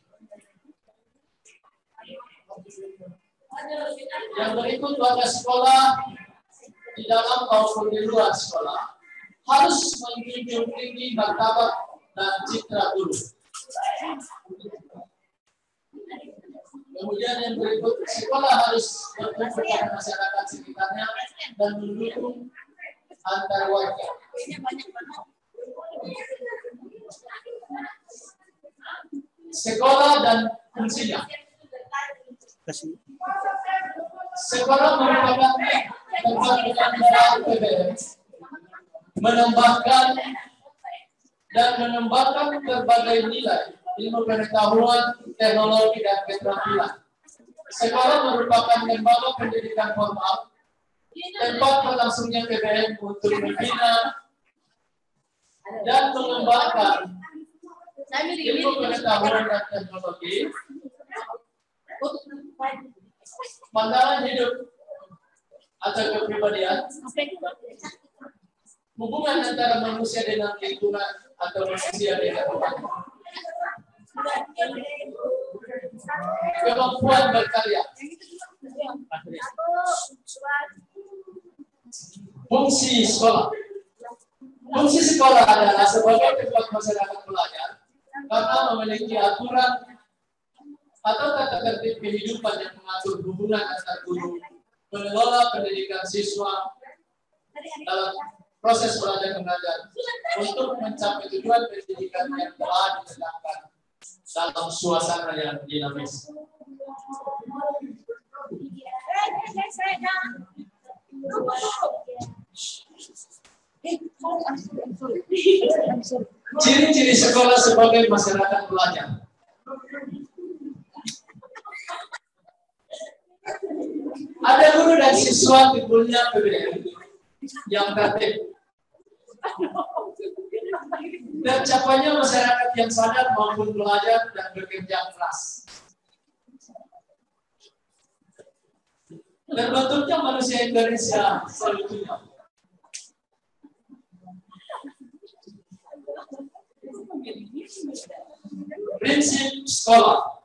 Yang berikut, warga sekolah di dalam maupun di luar sekolah harus menjunjung tinggi martabat dan citra guru. Kemudian yang berikut, sekolah harus berkumpul dengan masyarakat sekitarnya dan mendukung antar warga. Sekolah dan fungsinya. Sekolah merupakan tempat penyelenggaraan PBM, menambahkan dan mengembangkan berbagai nilai ilmu pengetahuan, teknologi, dan keterampilan. Sekolah merupakan lembaga pendidikan formal, tempat berlangsungnya PBM untuk membina dan mengembangkan ilmu pengetahuan dan teknologi, pandangan hidup atau kepribadian, hubungan antara manusia dengan lingkungan atau manusia dengan Tuhan, kemampuan berkarya. Fungsi sekolah. Fungsi sekolah adalah sebagai tempat masyarakat belajar karena memiliki aturan atau tata tertib kehidupan yang mengatur hubungan antar guru, mengelola pendidikan siswa dalam proses belajar mengajar untuk mencapai tujuan pendidikan yang telah ditetapkan dalam suasana yang dinamis. Ciri-ciri sekolah sebagai masyarakat belajar. Ada guru dan siswa timbulnya PBM yang tertib. Tercapainya masyarakat yang sadar maupun belajar dan bekerja keras. Terbentuknya manusia Indonesia seutuhnya. Prinsip sekolah.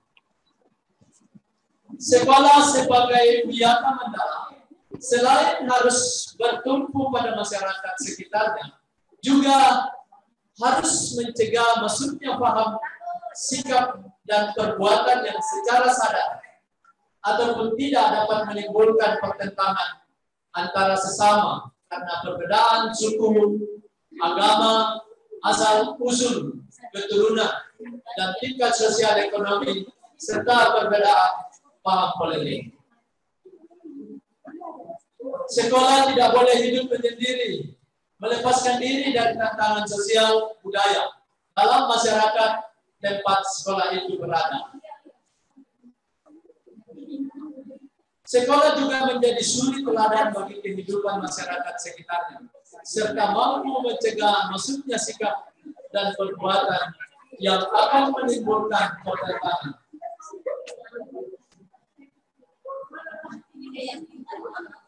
Sekolah sebagai biota mendalam, selain harus bertumpu pada masyarakat sekitarnya, juga harus mencegah masuknya paham, sikap, dan perbuatan yang secara sadar ataupun tidak dapat menimbulkan pertentangan antara sesama karena perbedaan suku, agama, asal usul, keturunan, dan tingkat sosial ekonomi, serta perbedaan paham politik. Sekolah tidak boleh hidup menyendiri, melepaskan diri dari tantangan sosial budaya dalam masyarakat tempat sekolah itu berada. Sekolah juga menjadi suri teladan bagi kehidupan masyarakat sekitarnya, serta mampu mencegah masuknya sikap dan perbuatan yang akan menimbulkan pertentangan.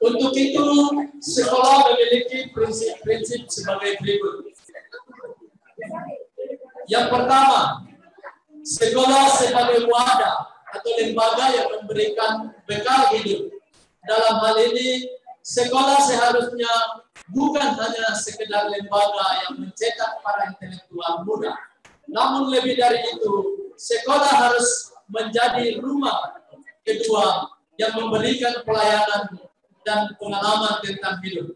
Untuk itu, sekolah memiliki prinsip-prinsip sebagai berikut. Yang pertama, sekolah sebagai wadah atau lembaga yang memberikan bekal hidup. Dalam hal ini, sekolah seharusnya bukan hanya sekedar lembaga yang mencetak para intelektual muda. Namun lebih dari itu, sekolah harus menjadi rumah kedua yang memberikan pelayanan dan pengalaman tentang hidup.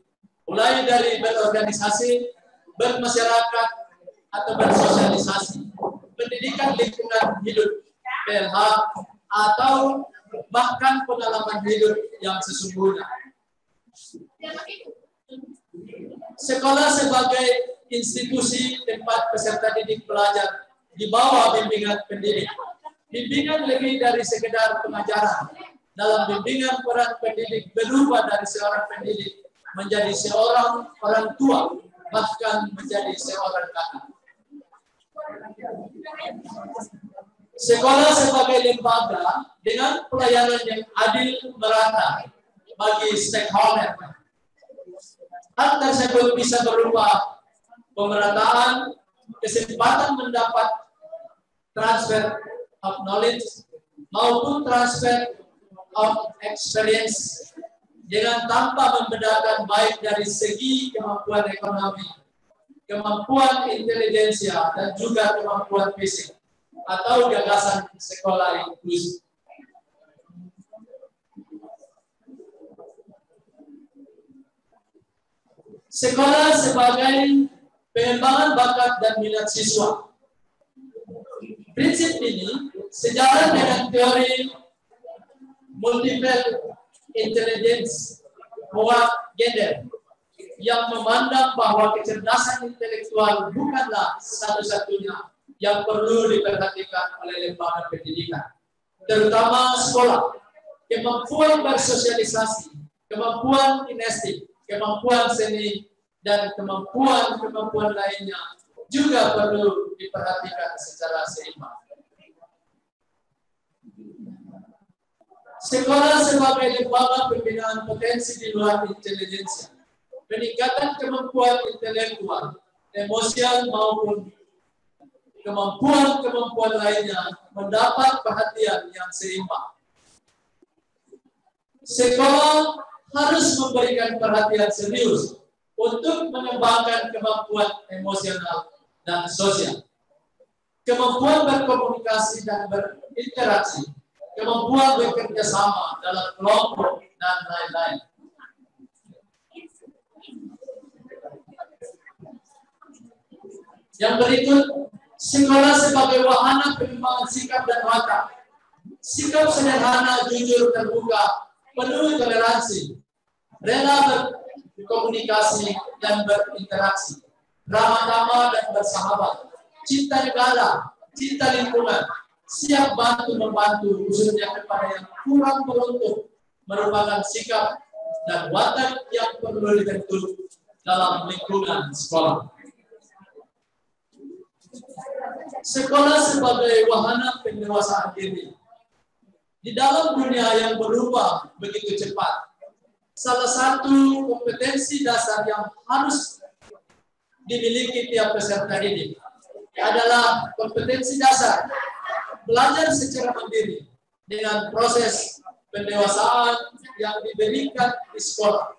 Mulai dari berorganisasi, bermasyarakat, atau bersosialisasi, pendidikan lingkungan hidup, PLH, atau bahkan pengalaman hidup yang sesungguhnya. Sekolah sebagai institusi tempat peserta didik belajar di bawah bimbingan pendidik. Bimbingan lebih dari sekedar pengajaran. Dalam bimbingan, peran pendidik berubah dari seorang pendidik menjadi seorang orang tua, bahkan menjadi seorang kakak. Sekolah sebagai lembaga dengan pelayanan yang adil merata bagi stakeholder. Hal tersebut bisa berupa pemerataan, kesempatan mendapat transfer of knowledge maupun transfer of experience dengan tanpa membedakan baik dari segi kemampuan ekonomi, kemampuan intelijensia, dan juga kemampuan fisik atau gagasan sekolah inklusif. Sekolah sebagai pengembangan bakat dan minat siswa. Prinsip ini sejalan dengan teori multiple intelligence gender yang memandang bahwa kecerdasan intelektual bukanlah satu-satunya yang perlu diperhatikan oleh lembaga pendidikan, terutama sekolah. Kemampuan bersosialisasi, kemampuan kinestik, kemampuan seni, dan kemampuan lainnya juga perlu diperhatikan secara seimbang. Sekolah sebagai lembaga pembinaan potensi di luar intelijensia, peningkatan kemampuan intelektual, emosial maupun kemampuan lainnya mendapat perhatian yang seimbang. Sekolah harus memberikan perhatian serius untuk mengembangkan kemampuan emosional dan sosial, kemampuan berkomunikasi dan berinteraksi, kemampuan bekerja sama dalam kelompok, dan lain-lain. Yang berikut, sekolah sebagai wahana pengembangan sikap dan watak. Sikap sederhana, jujur, terbuka, penuh toleransi, rela berkomunikasi dan berinteraksi, ramah tamah dan bersahabat, cinta negara, cinta lingkungan, siap bantu-membantu khususnya kepada yang kurang beruntung, merupakan sikap dan watak yang perlu dibentuk dalam lingkungan sekolah. Sekolah sebagai wahana pendewasaan diri. Di dalam dunia yang berubah begitu cepat, salah satu kompetensi dasar yang harus dimiliki tiap peserta didik adalah kompetensi dasar belajar secara mandiri dengan proses pendewasaan yang diberikan di sekolah.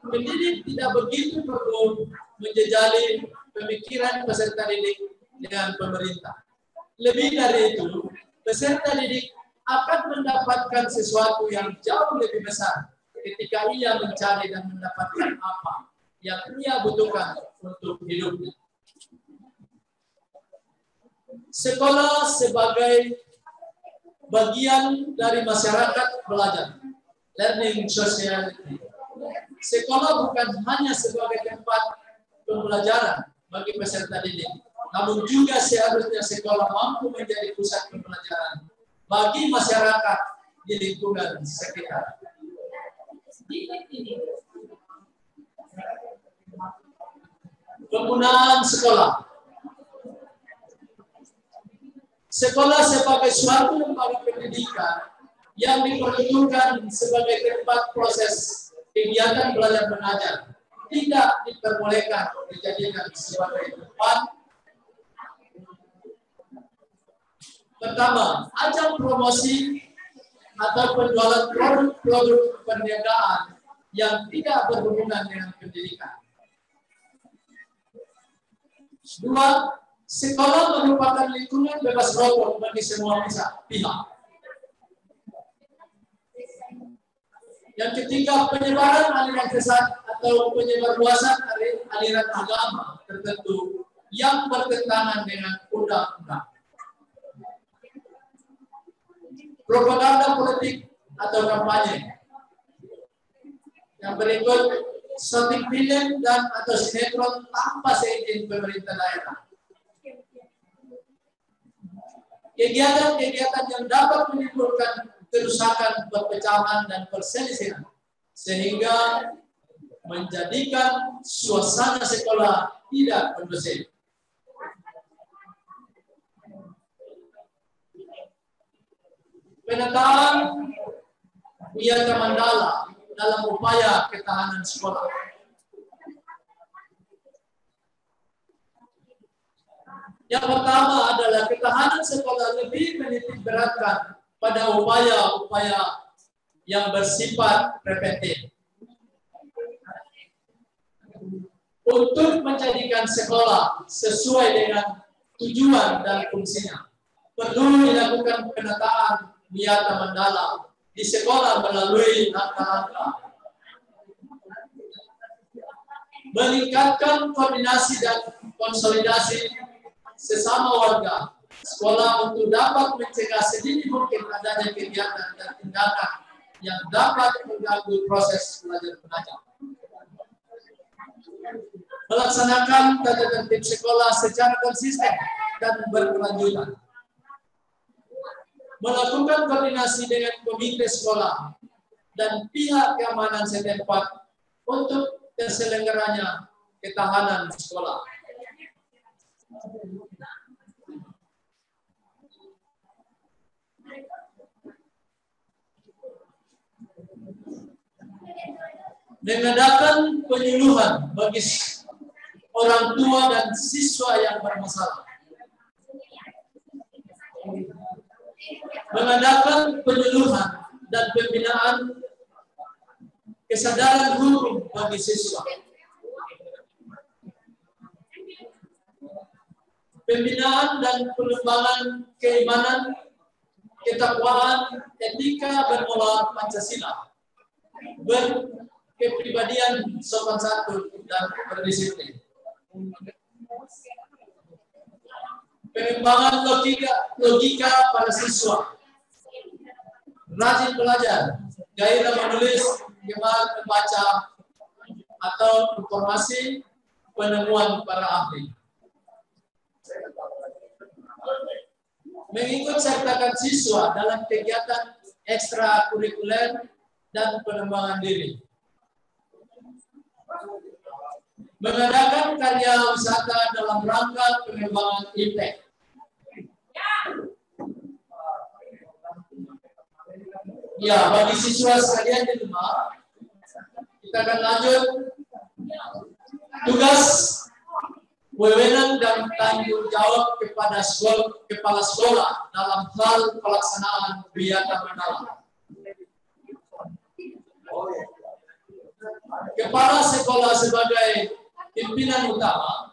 Pendidik tidak begitu perlu menjejali pemikiran peserta didik dengan pemerintah. Lebih dari itu, peserta didik akan mendapatkan sesuatu yang jauh lebih besar ketika ia mencari dan mendapatkan apa yang ia butuhkan untuk hidupnya. Sekolah sebagai bagian dari masyarakat belajar, learning society. Sekolah bukan hanya sebagai tempat pembelajaran bagi peserta didik, namun juga seharusnya sekolah mampu menjadi pusat pembelajaran bagi masyarakat di lingkungan sekitar. Penggunaan sekolah. Sekolah sebagai suatu lembaga pendidikan yang diperuntukkan sebagai tempat proses kegiatan belajar mengajar tidak diperbolehkan dijadikan sebagai tempat pertama, ajang promosi atau penjualan produk-produk perniagaan yang tidak berhubungan dengan pendidikan. Dua, sekolah merupakan lingkungan bebas rokok bagi semua pihak. Yang ketiga, penyebaran aliran sesat atau penyebarluasan aliran agama tertentu yang bertentangan dengan undang-undang. Propaganda politik atau kampanye. Yang berikut, syuting film dan atau sinetron tanpa seizin pemerintah daerah. Kegiatan-kegiatan yang dapat menimbulkan kerusakan, perpecahan, dan perselisihan sehingga menjadikan suasana sekolah tidak kondusif. Penataan Wiyata Mandala dalam upaya ketahanan sekolah. Yang pertama adalah ketahanan sekolah lebih menitik beratkan pada upaya-upaya yang bersifat preventif. Untuk menjadikan sekolah sesuai dengan tujuan dan fungsinya, perlu dilakukan penataan Wiyata Mandala di sekolah melalui langkah-langkah meningkatkan koordinasi dan konsolidasi sesama warga sekolah untuk dapat mencegah sedini mungkin adanya kegiatan dan tindakan yang dapat mengganggu proses belajar mengajar. Melaksanakan tata tertib sekolah secara konsisten dan berkelanjutan. Melakukan koordinasi dengan komite sekolah dan pihak keamanan setempat untuk terselenggaranya ketahanan sekolah. Mengadakan penyuluhan bagi orang tua dan siswa yang bermasalah. Mengadakan penyuluhan dan pembinaan kesadaran hukum bagi siswa. Pembinaan dan pengembangan keimanan, ketakwaan, etika bermoral Pancasila, berkepribadian sopan santun dan berdisiplin. Pengembangan logika para siswa, rajin belajar, gairah menulis, gemar membaca, atau informasi penemuan para ahli. Mengikut sertakan siswa dalam kegiatan ekstrakurikuler dan pengembangan diri. Mengadakan karya wisata dalam rangka pengembangan impact. Ya, bagi siswa sekalian di rumah, kita akan lanjut tugas, wewenang dan tanggung jawab kepada kepala sekolah dalam hal pelaksanaan Wiyata Mandala. Kepala sekolah sebagai pimpinan utama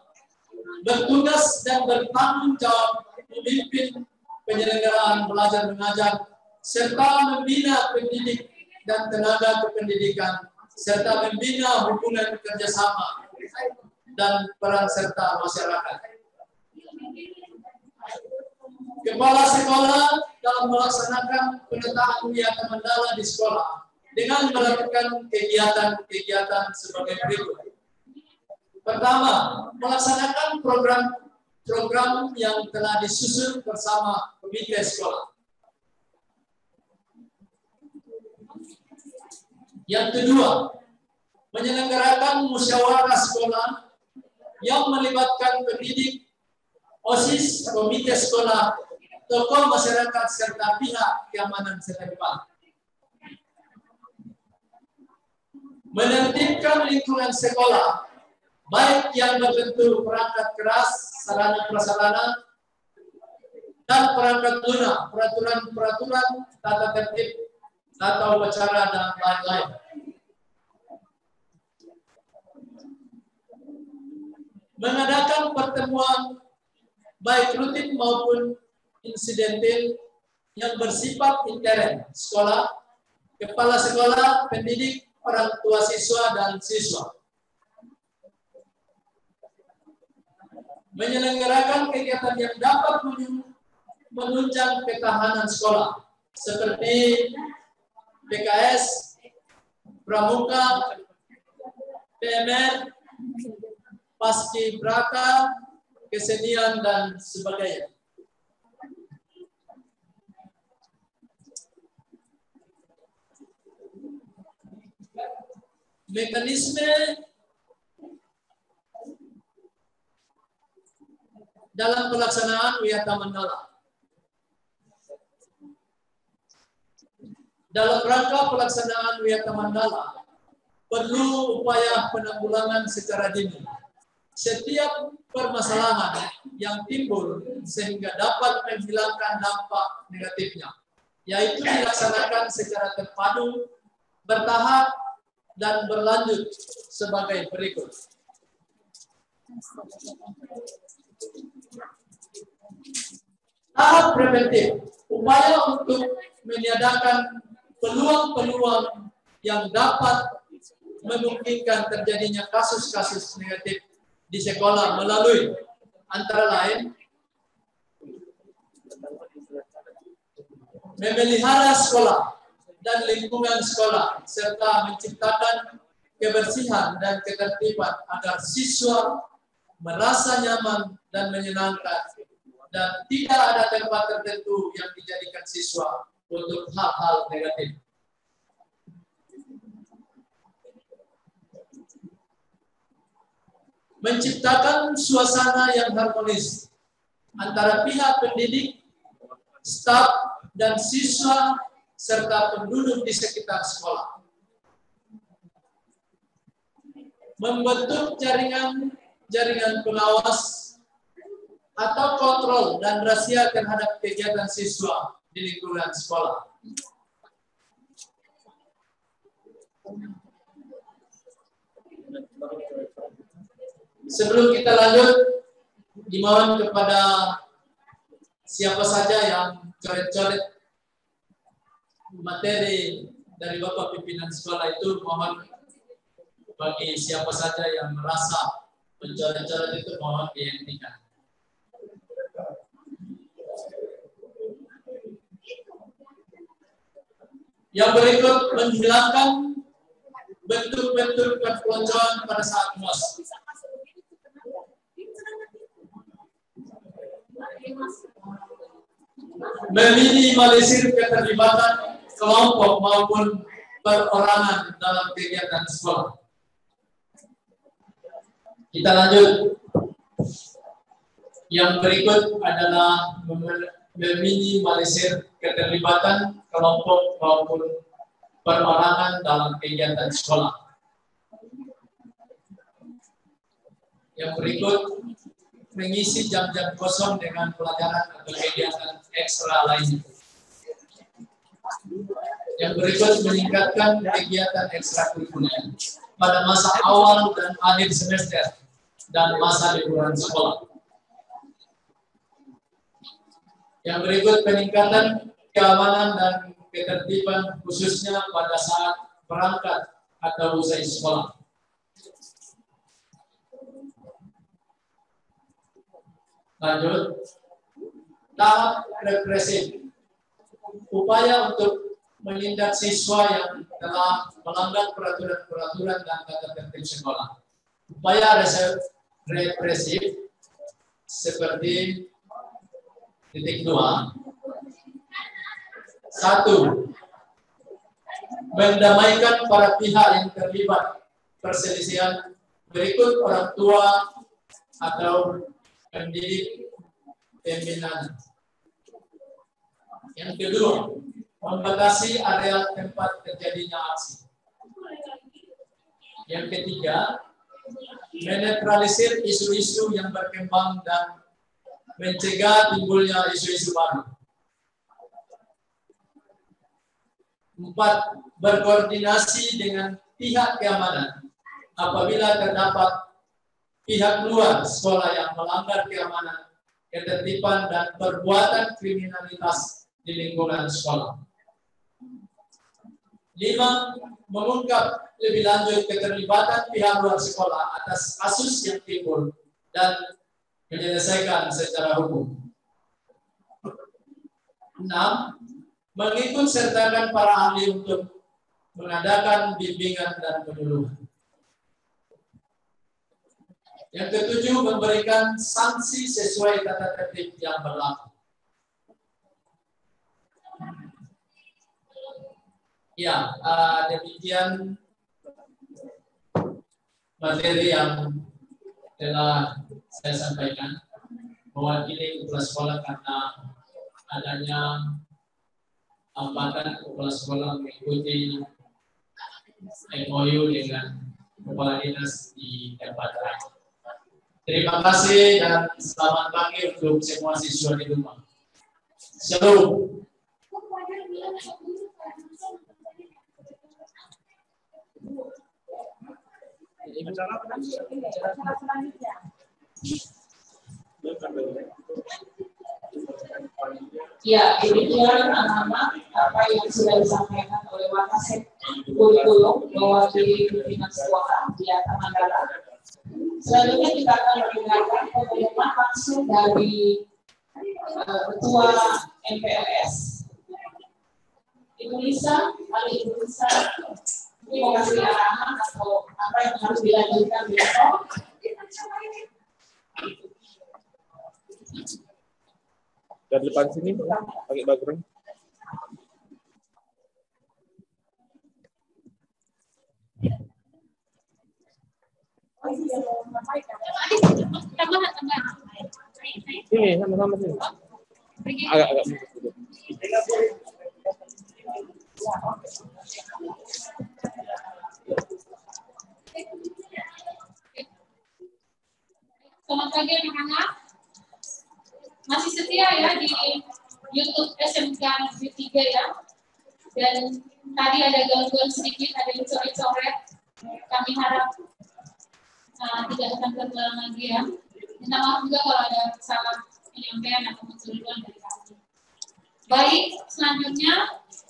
bertugas dan bertanggung jawab memimpin penyelenggaraan belajar mengajar serta membina pendidik dan tenaga kependidikan serta membina hubungan kerjasama dan peran serta masyarakat. Kepala sekolah dalam melaksanakan penataan Wiyata Mandala di sekolah dengan melakukan kegiatan-kegiatan sebagai berikut. Pertama, melaksanakan program yang telah disusun bersama komite sekolah. Yang kedua, menyelenggarakan musyawarah sekolah yang melibatkan pendidik, OSIS, komite sekolah, tokoh masyarakat, serta pihak keamanan setempat. Menertibkan lingkungan sekolah, baik yang berbentuk perangkat keras, sarana prasarana, dan perangkat lunak, peraturan-peraturan, tata tertib, tata upacara, dan lain-lain. Mengadakan pertemuan baik rutin maupun insidental yang bersifat intern sekolah, kepala sekolah, pendidik, orang tua siswa, dan siswa. Menyelenggarakan kegiatan yang dapat menunjang ketahanan sekolah seperti PKS, pramuka, PMR, paskibraka, kesenian dan sebagainya. Mekanisme dalam pelaksanaan Wiyata Mandala. Dalam rangka pelaksanaan Wiyata Mandala, perlu upaya penanggulangan secara dini. Setiap permasalahan yang timbul sehingga dapat menghilangkan dampak negatifnya, yaitu dilaksanakan secara terpadu, bertahap, dan berlanjut sebagai berikut. Tahap preventif, upaya untuk meniadakan peluang-peluang yang dapat memungkinkan terjadinya kasus-kasus negatif di sekolah melalui antara lain memelihara sekolah dan lingkungan sekolah serta menciptakan kebersihan dan ketertiban agar siswa merasa nyaman dan menyenangkan dan tidak ada tempat tertentu yang dijadikan siswa untuk hal-hal negatif. Menciptakan suasana yang harmonis antara pihak pendidik, staf, dan siswa serta penduduk di sekitar sekolah. Membentuk jaringan pengawas atau kontrol dan razia terhadap kegiatan siswa di lingkungan sekolah. Sebelum kita lanjut, dimohon kepada siapa saja yang coret-coret materi dari Bapak pimpinan sekolah itu, mohon bagi siapa saja yang merasa mencoret-coret itu mohon dihentikan. Yang berikut menghilangkan bentuk-bentuk perpeloncoan pada saat MOS. Meminimalisir keterlibatan kelompok maupun perorangan dalam kegiatan sekolah. Kita lanjut. Yang berikut adalah meminimalisir keterlibatan kelompok maupun perorangan dalam kegiatan sekolah. Yang berikut mengisi jam-jam kosong dengan pelajaran atau kegiatan ekstra lainnya. Yang berikut meningkatkan kegiatan ekstrakurikuler pada masa awal dan akhir semester dan masa liburan sekolah. Yang berikut peningkatan keamanan dan ketertiban khususnya pada saat berangkat atau usai sekolah. Lanjut, tahap represif, upaya untuk menindak siswa yang telah melanggar peraturan-peraturan dan tata tertib sekolah. Upaya represif seperti titik 2. 1. Mendamaikan para pihak yang terlibat perselisihan berikut orang tua atau pendidik pembinaan. Yang kedua, membatasi area tempat terjadinya aksi. Yang ketiga, menetralisir isu-isu yang berkembang dan mencegah timbulnya isu-isu baru. 4. Berkoordinasi dengan pihak keamanan apabila terdapat pihak luar sekolah yang melanggar keamanan, ketertiban, dan perbuatan kriminalitas di lingkungan sekolah. 5. Mengungkap lebih lanjut keterlibatan pihak luar sekolah atas kasus yang timbul dan menyelesaikan secara hukum. 6. Mengikut sertakan para ahli untuk mengadakan bimbingan dan penyuluhan. Yang ketujuh, memberikan sanksi sesuai tata tertib yang berlaku. Ya, demikian materi yang telah saya sampaikan mewakili kepala sekolah karena adanya hambatan kepala sekolah mengikuti MOU dengan kepala dinas di tempat lain. Terima kasih dan selamat pagi untuk semua siswa di rumah. Shalom. Ya, demikian anak-anak apa yang sudah disampaikan oleh Wakasek Kurikulum mewakili pimpinan sekolah di Manggala. Selanjutnya kita akan mendengarkan pengumuman langsung dari Ketua MPLS. Ibu Lisa, mari Ibu Lisa, ini mau kasih arahan atau apa yang harus dilanjutkan besok. Dari depan sini, pakai background. Sini, sama-sama sini. Agak mundur dulu. Selamat pagi anak-anak. Masih setia ya di YouTube SMK Negeri 3 ya. Dan tadi ada gangguan sedikit, ada yang coret-coret. Kami harap tidak akan terulang lagi ya. Minta maaf juga kalau ada salah penyampaian atau kekeliruan dari kami. Baik, selanjutnya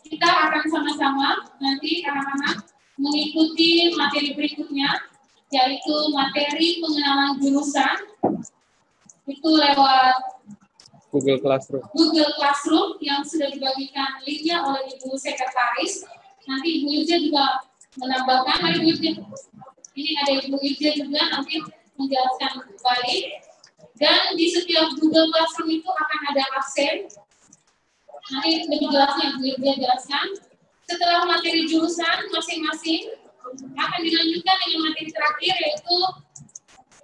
kita akan sama-sama nanti anak-anak mengikuti materi berikutnya, yaitu materi pengenalan jurusan. Itu lewat Google Classroom yang sudah dibagikan linknya oleh Ibu Sekretaris. Nanti Ibu Irja juga menambahkan. Mari Ibu Irja. Ini ada Ibu Irja juga nanti menjelaskan kembali. Dan di setiap Google Classroom itu akan ada absen. Nanti lebih jelasnya Ibu Irja jelaskan. Setelah materi jurusan masing-masing akan dilanjutkan dengan materi terakhir, yaitu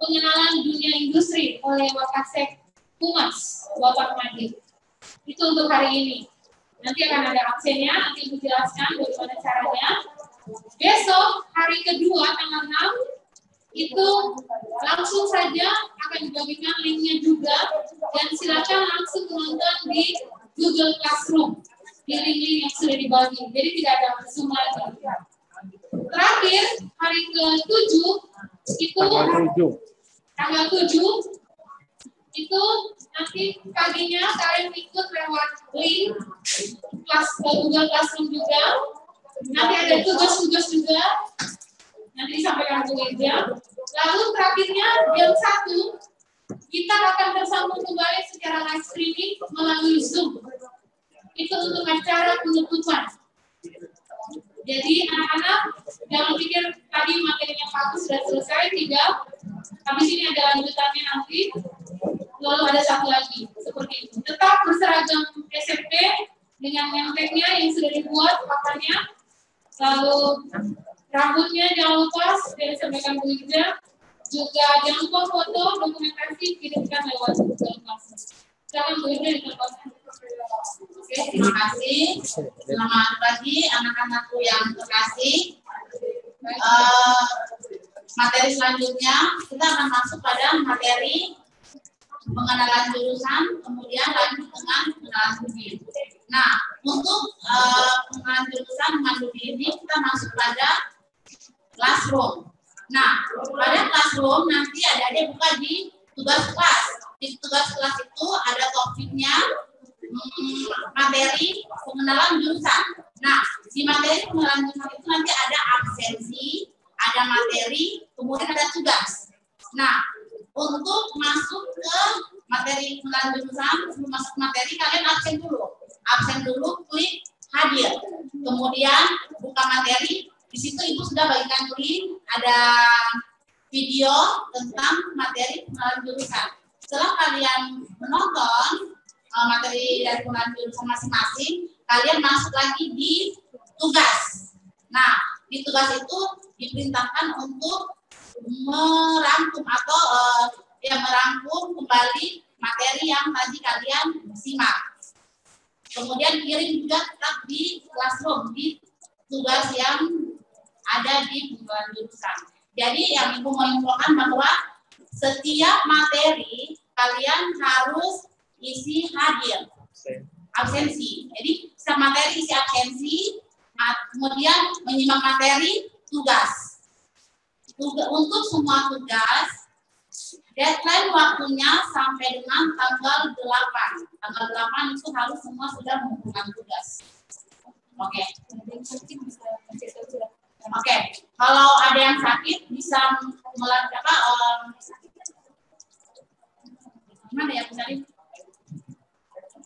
pengenalan dunia industri oleh Wakasek Humas, Bapak Madi. Itu untuk hari ini. Nanti akan ada absennya, nanti Ibu jelaskan bagaimana caranya. Besok, hari kedua, tanggal 6, itu langsung saja akan dibagikan linknya juga, dan silakan langsung menonton di Google Classroom, di link-link yang sudah dibagi. Jadi tidak ada Zoom lagi. Terakhir, hari ke-7, itu tanggal 7, itu nanti paginya kalian ikut lewat link Google Classroom juga. Nanti ada tugas-tugas juga. Nanti disampaikan Bu Irja. Lalu terakhirnya jam 1 kita akan tersambung kembali secara live streaming melalui Zoom. Itu untuk acara penutupan. Jadi anak-anak jangan pikir tadi materinya bagus sudah selesai, tidak. Habis ini ada lanjutannya nanti. Lalu ada satu lagi seperti itu. Tetap berseragam SMP dengan name-nya yang sudah dibuat pakarnya. Lalu rambutnya jangan lupa sudah disampaikan Bu Irja. Juga jangan lupa foto dokumentasi kirimkan lewat Google Classroom. Silakan Bu Irja ditambahkan. Oke, terima kasih. Selamat pagi anak-anakku yang terkasih. Materi selanjutnya kita akan masuk pada materi pengenalan jurusan, kemudian lanjut dengan pengenalan studi. Nah, untuk pengenalan jurusan dengan studi ini kita masuk pada classroom. Nah, pada classroom nanti adik-adik buka di tugas kelas. Di tugas kelas itu ada topiknya materi pengenalan jurusan. Nah, di materi pengenalan jurusan itu nanti ada absensi, ada materi, kemudian ada tugas. Nah, untuk masuk ke materi pengenalan jurusan, sebelum masuk materi kalian absen dulu. Absen dulu, klik hadir. Kemudian buka materi. Di situ Ibu sudah bagikan link, ada video tentang materi pengenalan jurusan. Setelah kalian menonton materi dari pengenalan jurusan masing-masing, kalian masuk lagi di tugas. Nah, di tugas itu diperintahkan untuk merangkum atau merangkum kembali materi yang tadi kalian simak. Kemudian kirim juga tetap di classroom, di tugas yang ada di pengenalan jurusan. Jadi yang Ibu mau infokan bahwa setiap materi kalian harus isi hadir, absensi. Jadi setiap materi isi absensi, kemudian menyimak materi tugas. Untuk semua tugas, deadline waktunya sampai dengan tanggal 8. Tanggal 8 itu harus semua sudah mengumpulkan tugas. Oke. Oke. Kalau ada yang sakit bisa gimana ya, Bu Sari?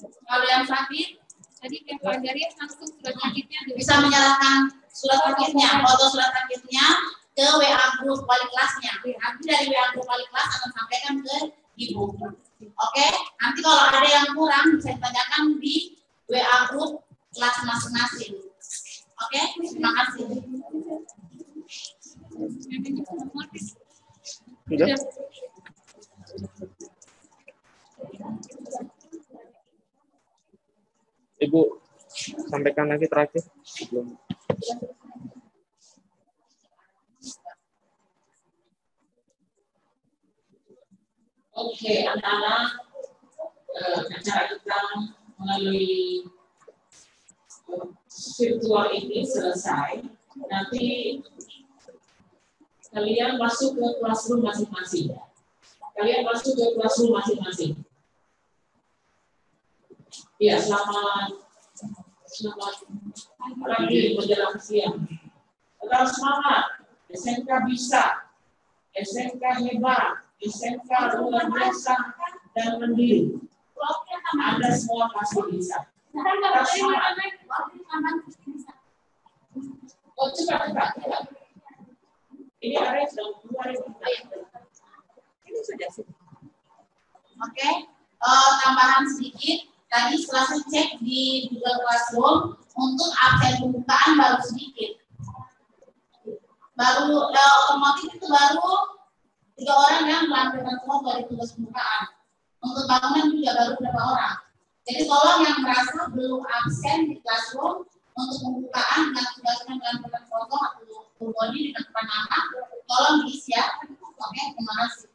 Kalau yang sakit, tadi yang pelajari langsung surat sakitnya bisa menyerahkan surat sakitnya, foto surat sakitnya ke WA grup wali kelasnya. Nanti dari WA grup wali kelas akan sampaikan ke Ibu. Oke, nanti kalau ada yang kurang bisa ditanyakan di WA grup kelas masing-masing. Oke, terima kasih. Sudah? Ibu sampaikan lagi terakhir sebelum. Oke, anak-anak, acara kita melalui virtual ini selesai. Nanti kalian masuk ke classroom masing-masing. Ya, selamat pagi menjelang siang. Tetap semangat. SMK bisa. SMK hebat. SMK luar biasa dan mandiri. Anda semua pasti bisa. Tetap semangat. Oh, cepat. Ini area sudah keluar. Ini sudah. Oke, tambahan sedikit. Tadi setelah saya cek di Google Classroom untuk absen pembukaan baru sedikit. Baru otomatis itu baru 3 orang yang melampirkan foto dari tugas pembukaan. Untuk bangunan juga baru berapa orang. Jadi tolong yang merasa belum absen di Classroom untuk pembukaan dan tugasnya melampirkan foto atau body dengan depan nama, tolong diisi ya. Oke, terima kasih.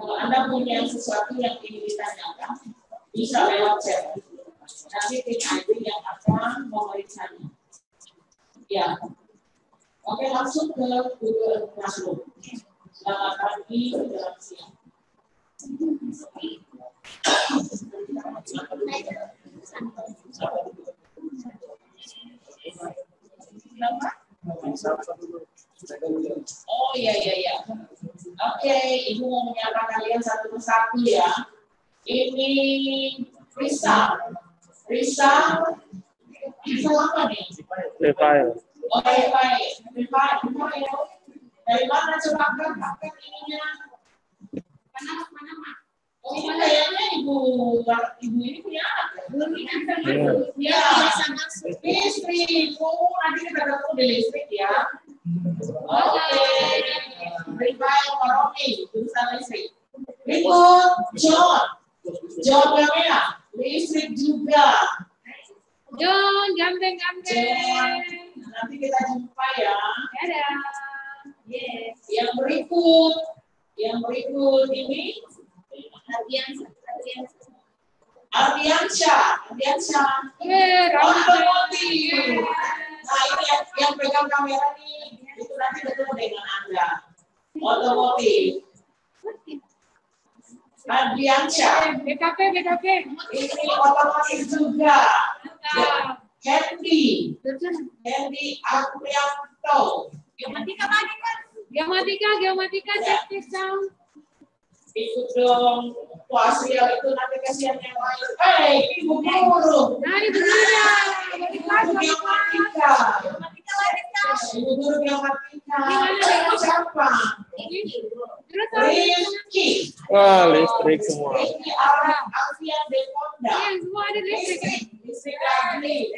Kalau Anda punya sesuatu yang ingin ditanyakan, bisa lewat chat. Nanti tim IT yang akan memeriksanya. Ya. Oke, langsung ke Google Classroom. Selamat pagi, selamat siang. Oh iya. Oke, Ibu mau menyapa kalian satu persatu ya. Ini Risa apa nih? Refael. Oh, Refael. Dari mana coba kan ininya? Mana? Oh, ini kayaknya ibu ini punya anak. Ya, listrik. Oh, nanti kita ketemu di listrik ya. Oke. Refael Paromi, jurusan listrik. Berikut John Gamea, listrik juga. John, gambeng. Nanti kita jumpa ya. Dadah. Yes. Yang berikut ini Ardiansyah. Otomotif. Nah, ini yang pegang kamera nih, itu nanti ketemu dengan Anda. Otomotif. Ardiansyah. BKP. Ini otomotif juga. Hendy Aprianto. Geomatika, teknik sound. Ikut dong. Wah, Asriel itu nanti kasihan yang lain. Ibu guru. Nah, itu dia. Geomatika. Ibu guru gramatika. Siapa? Rifki. Wah, listrik semua. Rifki Alfian Deponda. Semua ada listrik. Listrik lagi.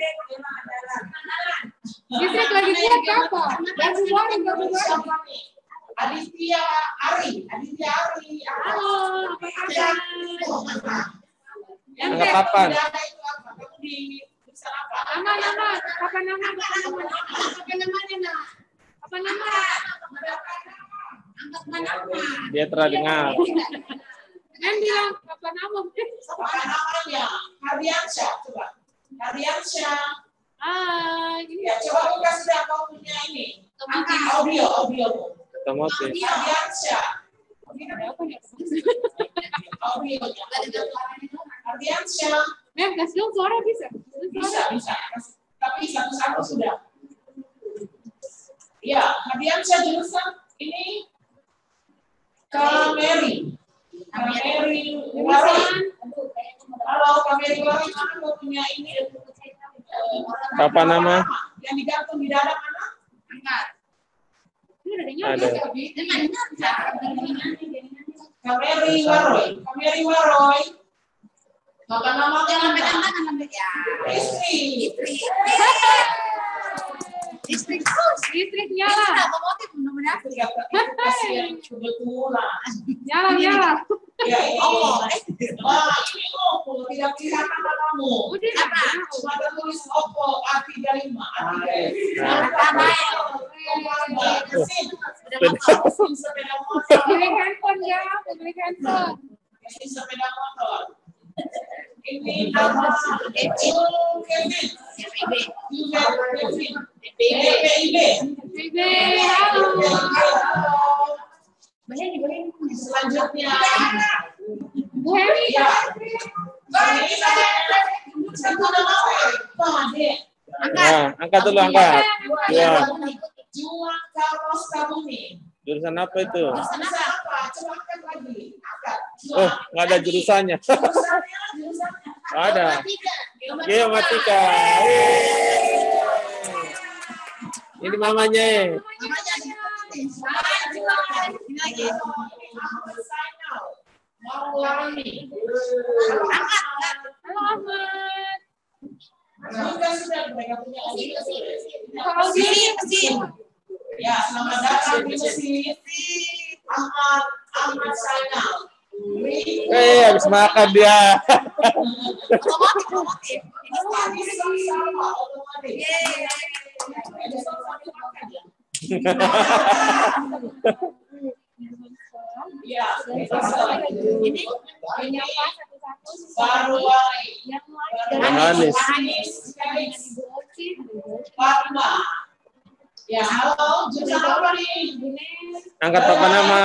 Listrik lagi kuat apa? Gabung bareng. Siapa nih? Aditya Ari. Halo, apa kabar? Angkat kapan? Nama. Apa namanya, nak? Apa nama? Angkat mana? Dia terdengar. Kan bilang apa nama? Apa namanya? Hardiansyah, coba. Hardiansyah. Ini Ya, coba buka sudah kau punya ini. Audio. Otomotif. Hardiansyah. apa nih? Audionya. Hardiansyah. Kasih dong suara bisa. Bisa. Tapi satu-satu sudah. Ya, Hardiansyah jurusan ini Kameri Waroy. Halo, Kameri Waroy, mana mau punya ini? Apa nama? Yang digantung di dada mana? Angkat. Ada. Kameri Waroy. Apa nama Jangan kamu? sampai ya. Istri. Listrik nyala. Otomotif mudah-mudahan. Pasien kebetulan. Nyala. Ya ini. Wah, ini Oppo, tidak kelihatan kamu. Udah apa? Cuma tertulis Oppo A35. Sepeda motor. Beli handphone ya, beli handphone. Ini sepeda motor. Ini nama Kevin. PIB. Halo. Selanjutnya. Bu Hemi. Ya. Satu nama Pak Ade. Angkat dulu, angkat. Dua. Juang Carlos Kabuni. Jurusan apa itu? Jurusan apa? Coba angkat lagi. Angkat. Oh, nggak ada jurusannya. Jurusannya. Ada. Geomatika. Ini mamanya. Maulani. Halo Ahmad. Juga sudah mereka punya Mesin. Ya, selamat datang di Mesir. Ahmad Sainal. Habis makan dia. Otomotif. Ini Sama otomatis. Ya, ini baru Manis. Fatma. Ya, halo, jurusan apa nih? Angkat papa nama.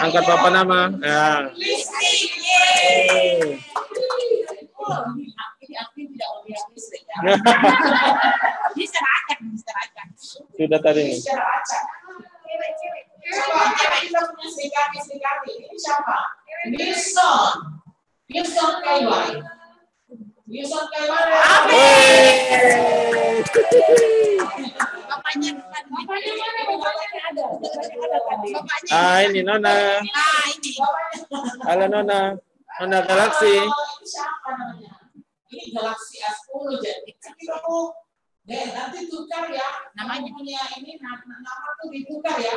Angkat papa nama. Ya. Listrik. Ini aktif tidak lebih listrik ya. Bisa acak. Sudah tadi. Secara acak. Coba kita punya Srikati. Ini siapa? Wilson Kaiwai. Bapaknya Ah, ini Nona. ini. Halo Nona. Nona Galaxy. Ini siapa namanya? Ini Galaxy S10 jadi. Kamu nanti tukar ya. Namanya punya ini nama tuh ditukar ya.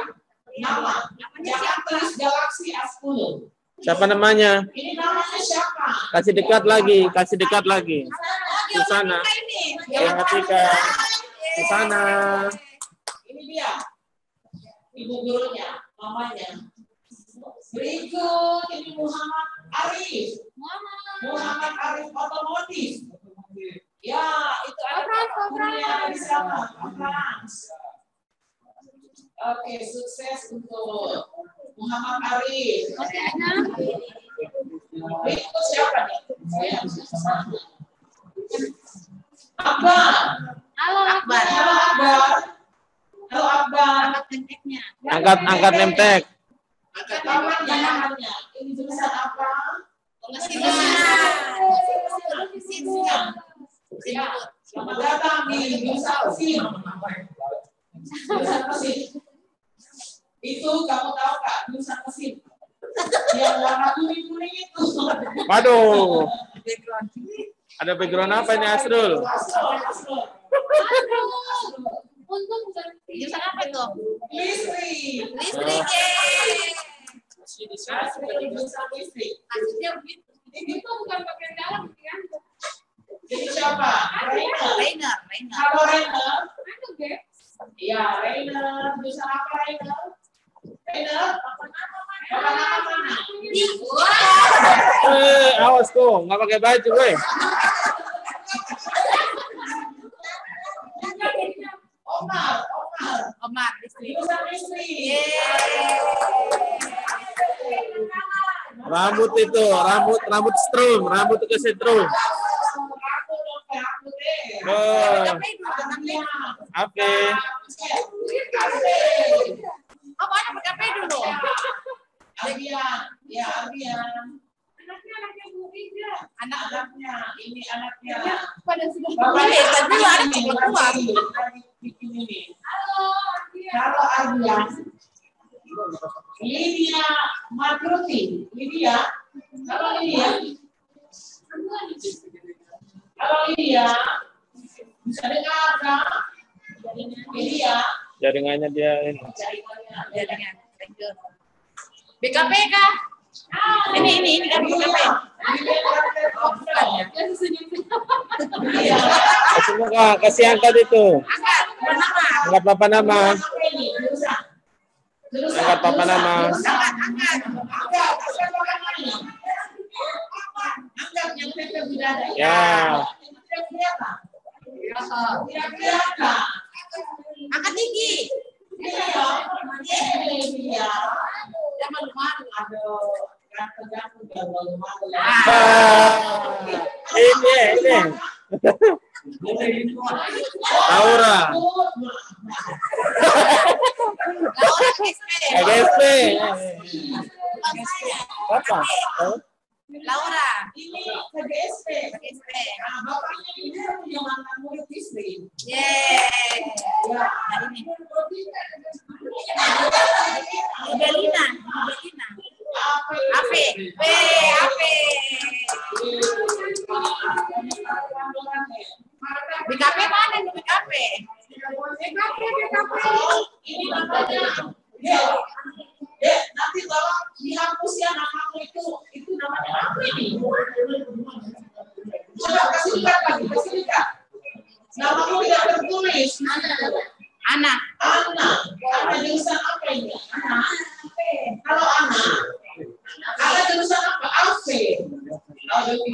Nama. Jangan tulis Galaxy S10. Siapa namanya? Ini namanya siapa? Kasih dekat lagi. Susana. Geomatika. Susana. Ini dia. Ibu gurunya, mamanya. Berikut ini Muhammad Arif otomotif. Ya, itu ada gurunya di sana. Oke, sukses untuk Muhammad Arif. Berikut siapa nih? Akbar. Halo Akbar. Angkat nemtek. Namanya. Ini jurusan apa? Ya, selamat datang di jurusan SIM. Jurusan mesin. Itu kamu tahu Kak, jurusan mesin. Yang warna kuning-kuning itu. Waduh. Ada background apa ini Asrul? Untung bukan jurusan apa itu? Listrik. Listrik. Jurusan listrik. Maksudnya begitu. Itu bukan bagian dalam kan? Jadi siapa? Rainer. Kalau Rainer? Anu, Ge. Iya, Rainer. Jurusan apa Rainer? Rainer? Mana? Awas tuh, nggak pakai baju, weh. Omar, listrik. Jurusan listrik. Rambut itu, rambut strum, rambut ke setrum. Oke. Apa anak PKP dulu? Arbian. Anaknya Bu Ida. Anaknya, ini anaknya. Pada sudah. Bapaknya Tapi lu ada yang tua. bikin ini. Halo, Ardia. Kalau Arbian, Lydia Margruti. Lydia. Kalau Lydia bisa dengar kan? Lydia. Jaringannya dia ini. Jaringan. BKP kah? Ini kan BKP. Kasih muka, kasih angkat itu. Angkat papa nama. Angkat papa nama. Ya. Angkat tinggi. Ini. Laura. GSP. Apa? Laura. Ini KGSP. Bapaknya ini punya mantan murid istri. Belina. Ape. BKP mana nih BKP? Ini namanya. Nanti kalau dihapus ya namamu itu namanya apa ini? Coba kasih lihat lagi, Namamu tidak tertulis. Ana jurusan apa ini? Kalau Ana, ada jurusan apa? Afe.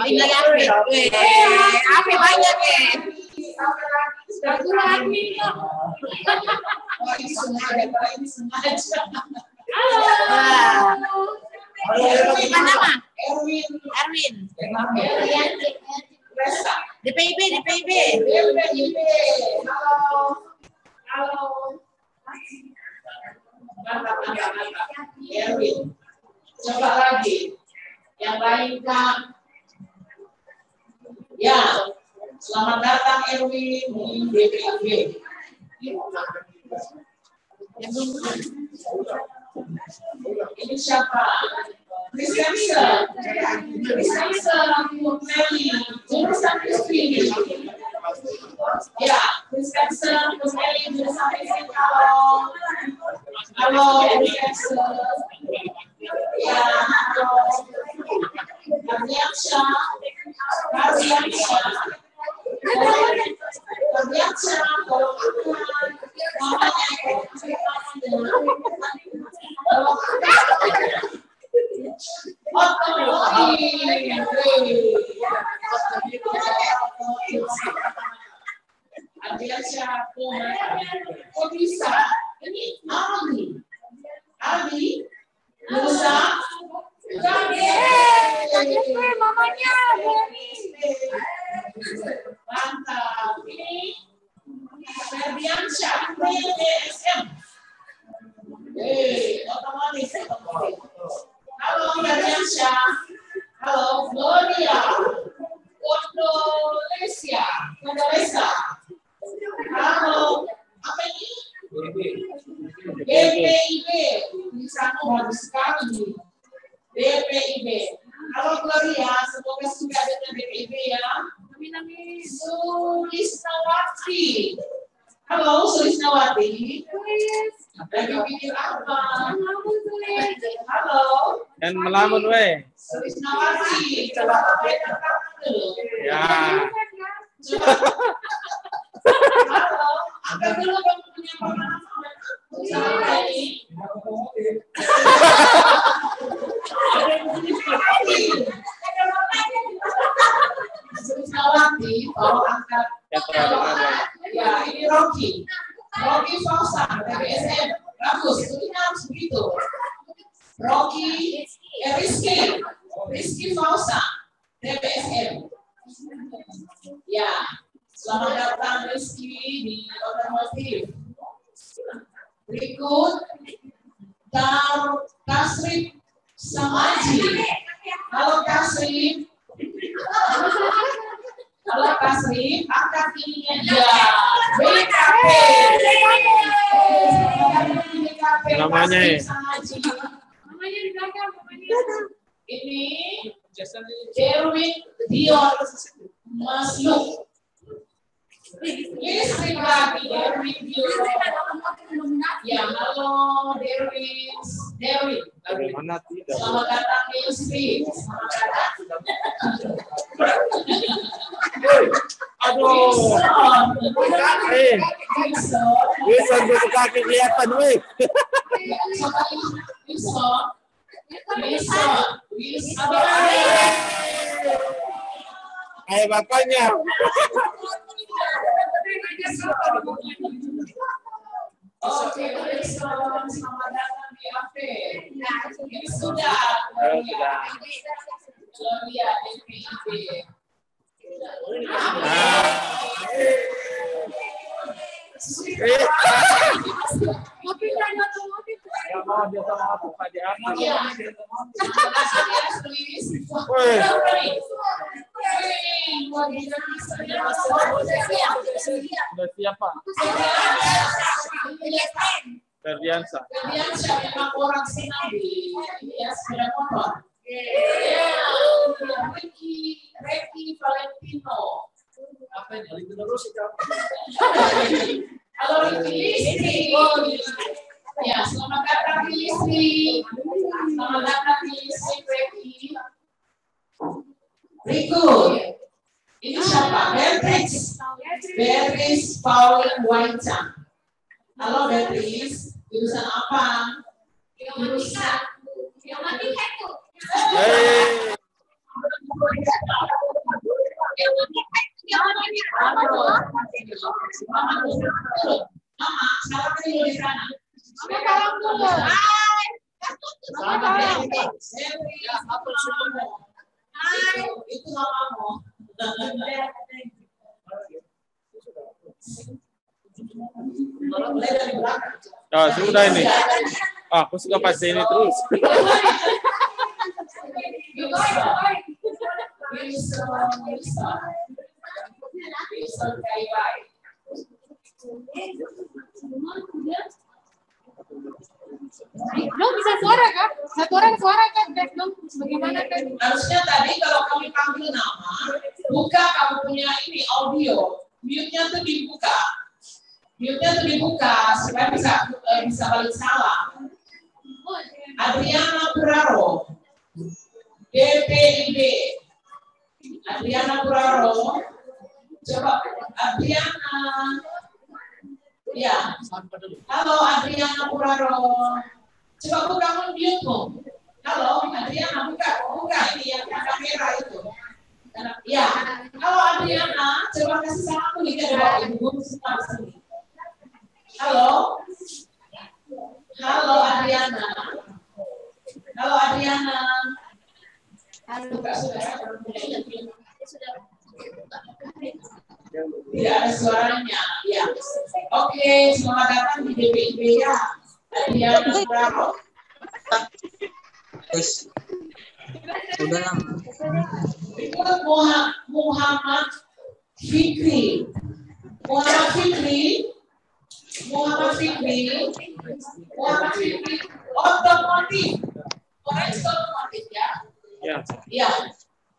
Ini lagi Ape banyak Satu lagi. Ini sengaja. Halo. Apa nama? Erwin. DPIB. Halo. Mantap. Erwin. Coba lagi. Yang lain Kak. Ya. Selamat datang Erwin di DPIB. Ini siapa? Kristensen Meli, jurusan listrik. Ya, Kristensen Meli, jurusan listrik. Halo, Kristensen. Ya, halo. Ardiansya. Kok bisa? Ini Aldi, Nusa, mamanya. Mantap. Ini Ferdiansyah, PDSM. Otomatis. Halo Ferdiansyah. Halo Gloria. Indonesia. Halo. Apa ini? DPIB, tulisanmu bagus sekali. DPIB. Kalau Gloria, semoga suka dengan DPIB ya. Sulisnawati. Halo Sulisnawati. Lagi pikir apa? Halo. Dan melamun weh. Sulisnawati. Coba pegang tangan dulu. Ya. Coba. Halo. Angkat dulu kamu punya pengalaman. Sama ini. Sulisnawati, tolong angkat. Ya, ini Rocky. Rocky Fausan dari SM. Bagus, ini harus begitu. Rocky, Rizky Fausan, DPSM. Ya, selamat datang Rizky di otomotif. Berikut Kasrip Samaji. Halo Kasrip. Halo Kasrip, angkat ininya ya. BKP. Namanya ya. Namanya di belakang, namanya. Ini Erwin Dion Masluk. Listrik lagi Erwin Dion. Ya, halo Derwin. Mana tidak? Selamat datang di listrik. Selamat datang. Aduh. Wilson butuh kaki kelihatan weh. Wilson. Ayo bapaknya. Oke, selamat datang di AV. Ini sudah. Gloria DPIB. Yang mau dia sama aku Pak di apa? Sudah siapa? Ferdiansa. Ferdiansa memang orang senang di sepeda motor. Ricky Valentino. Apa ini? Terus halo Ricky. Ya, selamat datang di listrik. Selamat datang di listrik Ricky. Berikut. Ini siapa? Beatrice Pauline Waicang. Halo Beatrice, jurusan apa? Jurusan Mama, salam dulu di sana. Salam dulu. Hai. Itu mamamu. Oh, sudah ini. Aku suka pas ini terus. Dong bisa suara kan? Satu orang suara kan? Dong, bagaimana kan? Harusnya tadi kalau kami panggil nama, buka kamu punya ini audio, mute-nya tuh dibuka. Mute-nya tuh dibuka supaya bisa balik salam. Adriana Puraro, DPIB. Adriana Puraro, coba Adriana. Ya, halo Adriana Puraro. Coba buka mute-mu. Halo Adriana, buka ini yang kamera itu. Ya, halo Adriana, coba kasih salam dulu ke ibu semua di sini. Halo. Halo Adriana. Halo Adriana. Buka sudah. Tidak ada suaranya. Ya. Oke, selamat datang di DPIB ya. Adriana Puraro. Berikut Muhammad Fikri. Muhammad Fikri, Muhammad Fikri, otomotif. Orange otomotif ya? Ya. Iya,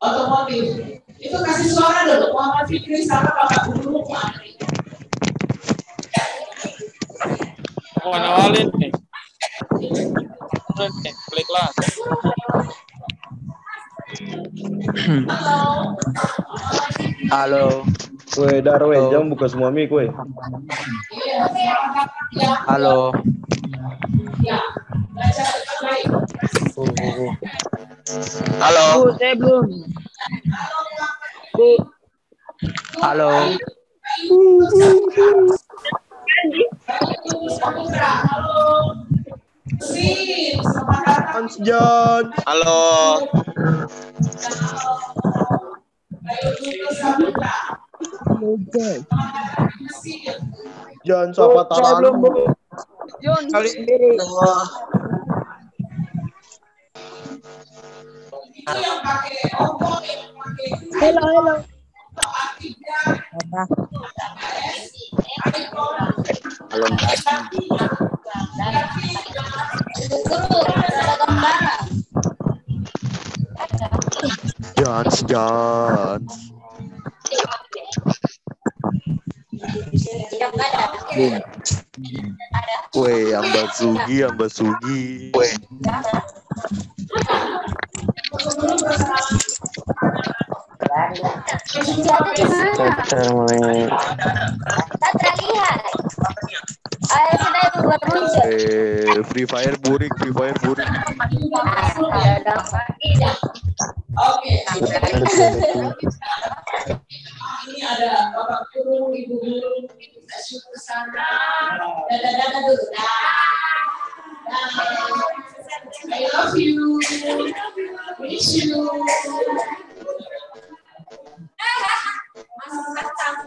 otomotif. Itu kasih suara dulu, Muhammad Fikri sama Bapak Guru Muhammad. Aku awalin nih. Klik lah. Halo. Kue Darwin, jangan buka semua mic kue. Halo. Halo. Bu, saya belum. Bu. Halo. John. Halo. John, siapa taruh? John kali sendiri. Halo. John. Weh, Amba Sugi. Weh. Free Fire burik. Oke. Ini ada Bapak Guru, Ibu Guru, kita shoot ke sana. Dadah dulu. I love you. Miss you.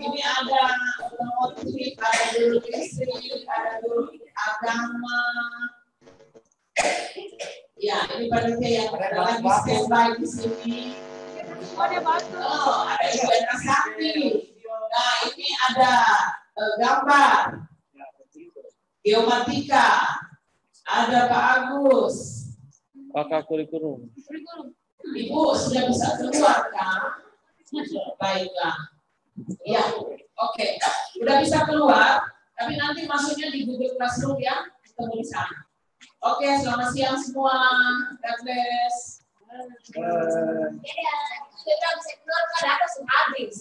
Ini ada otomotif, ada guru listrik, ada guru agama. Ya, ini panitia yang lagi standby di sini. Oh, ada Ibu Ena Sakti. Nah, ini ada gambar geomatika. Ada Pak Agus. Pakar kurikulum. Ibu sudah bisa keluar kan? Baiklah. Ya, oke. Udah bisa keluar, tapi nanti masuknya di Google Classroom ya, ketemu di sana. Oke, selamat siang semua. God bless. Kita bisa keluar, ada habis.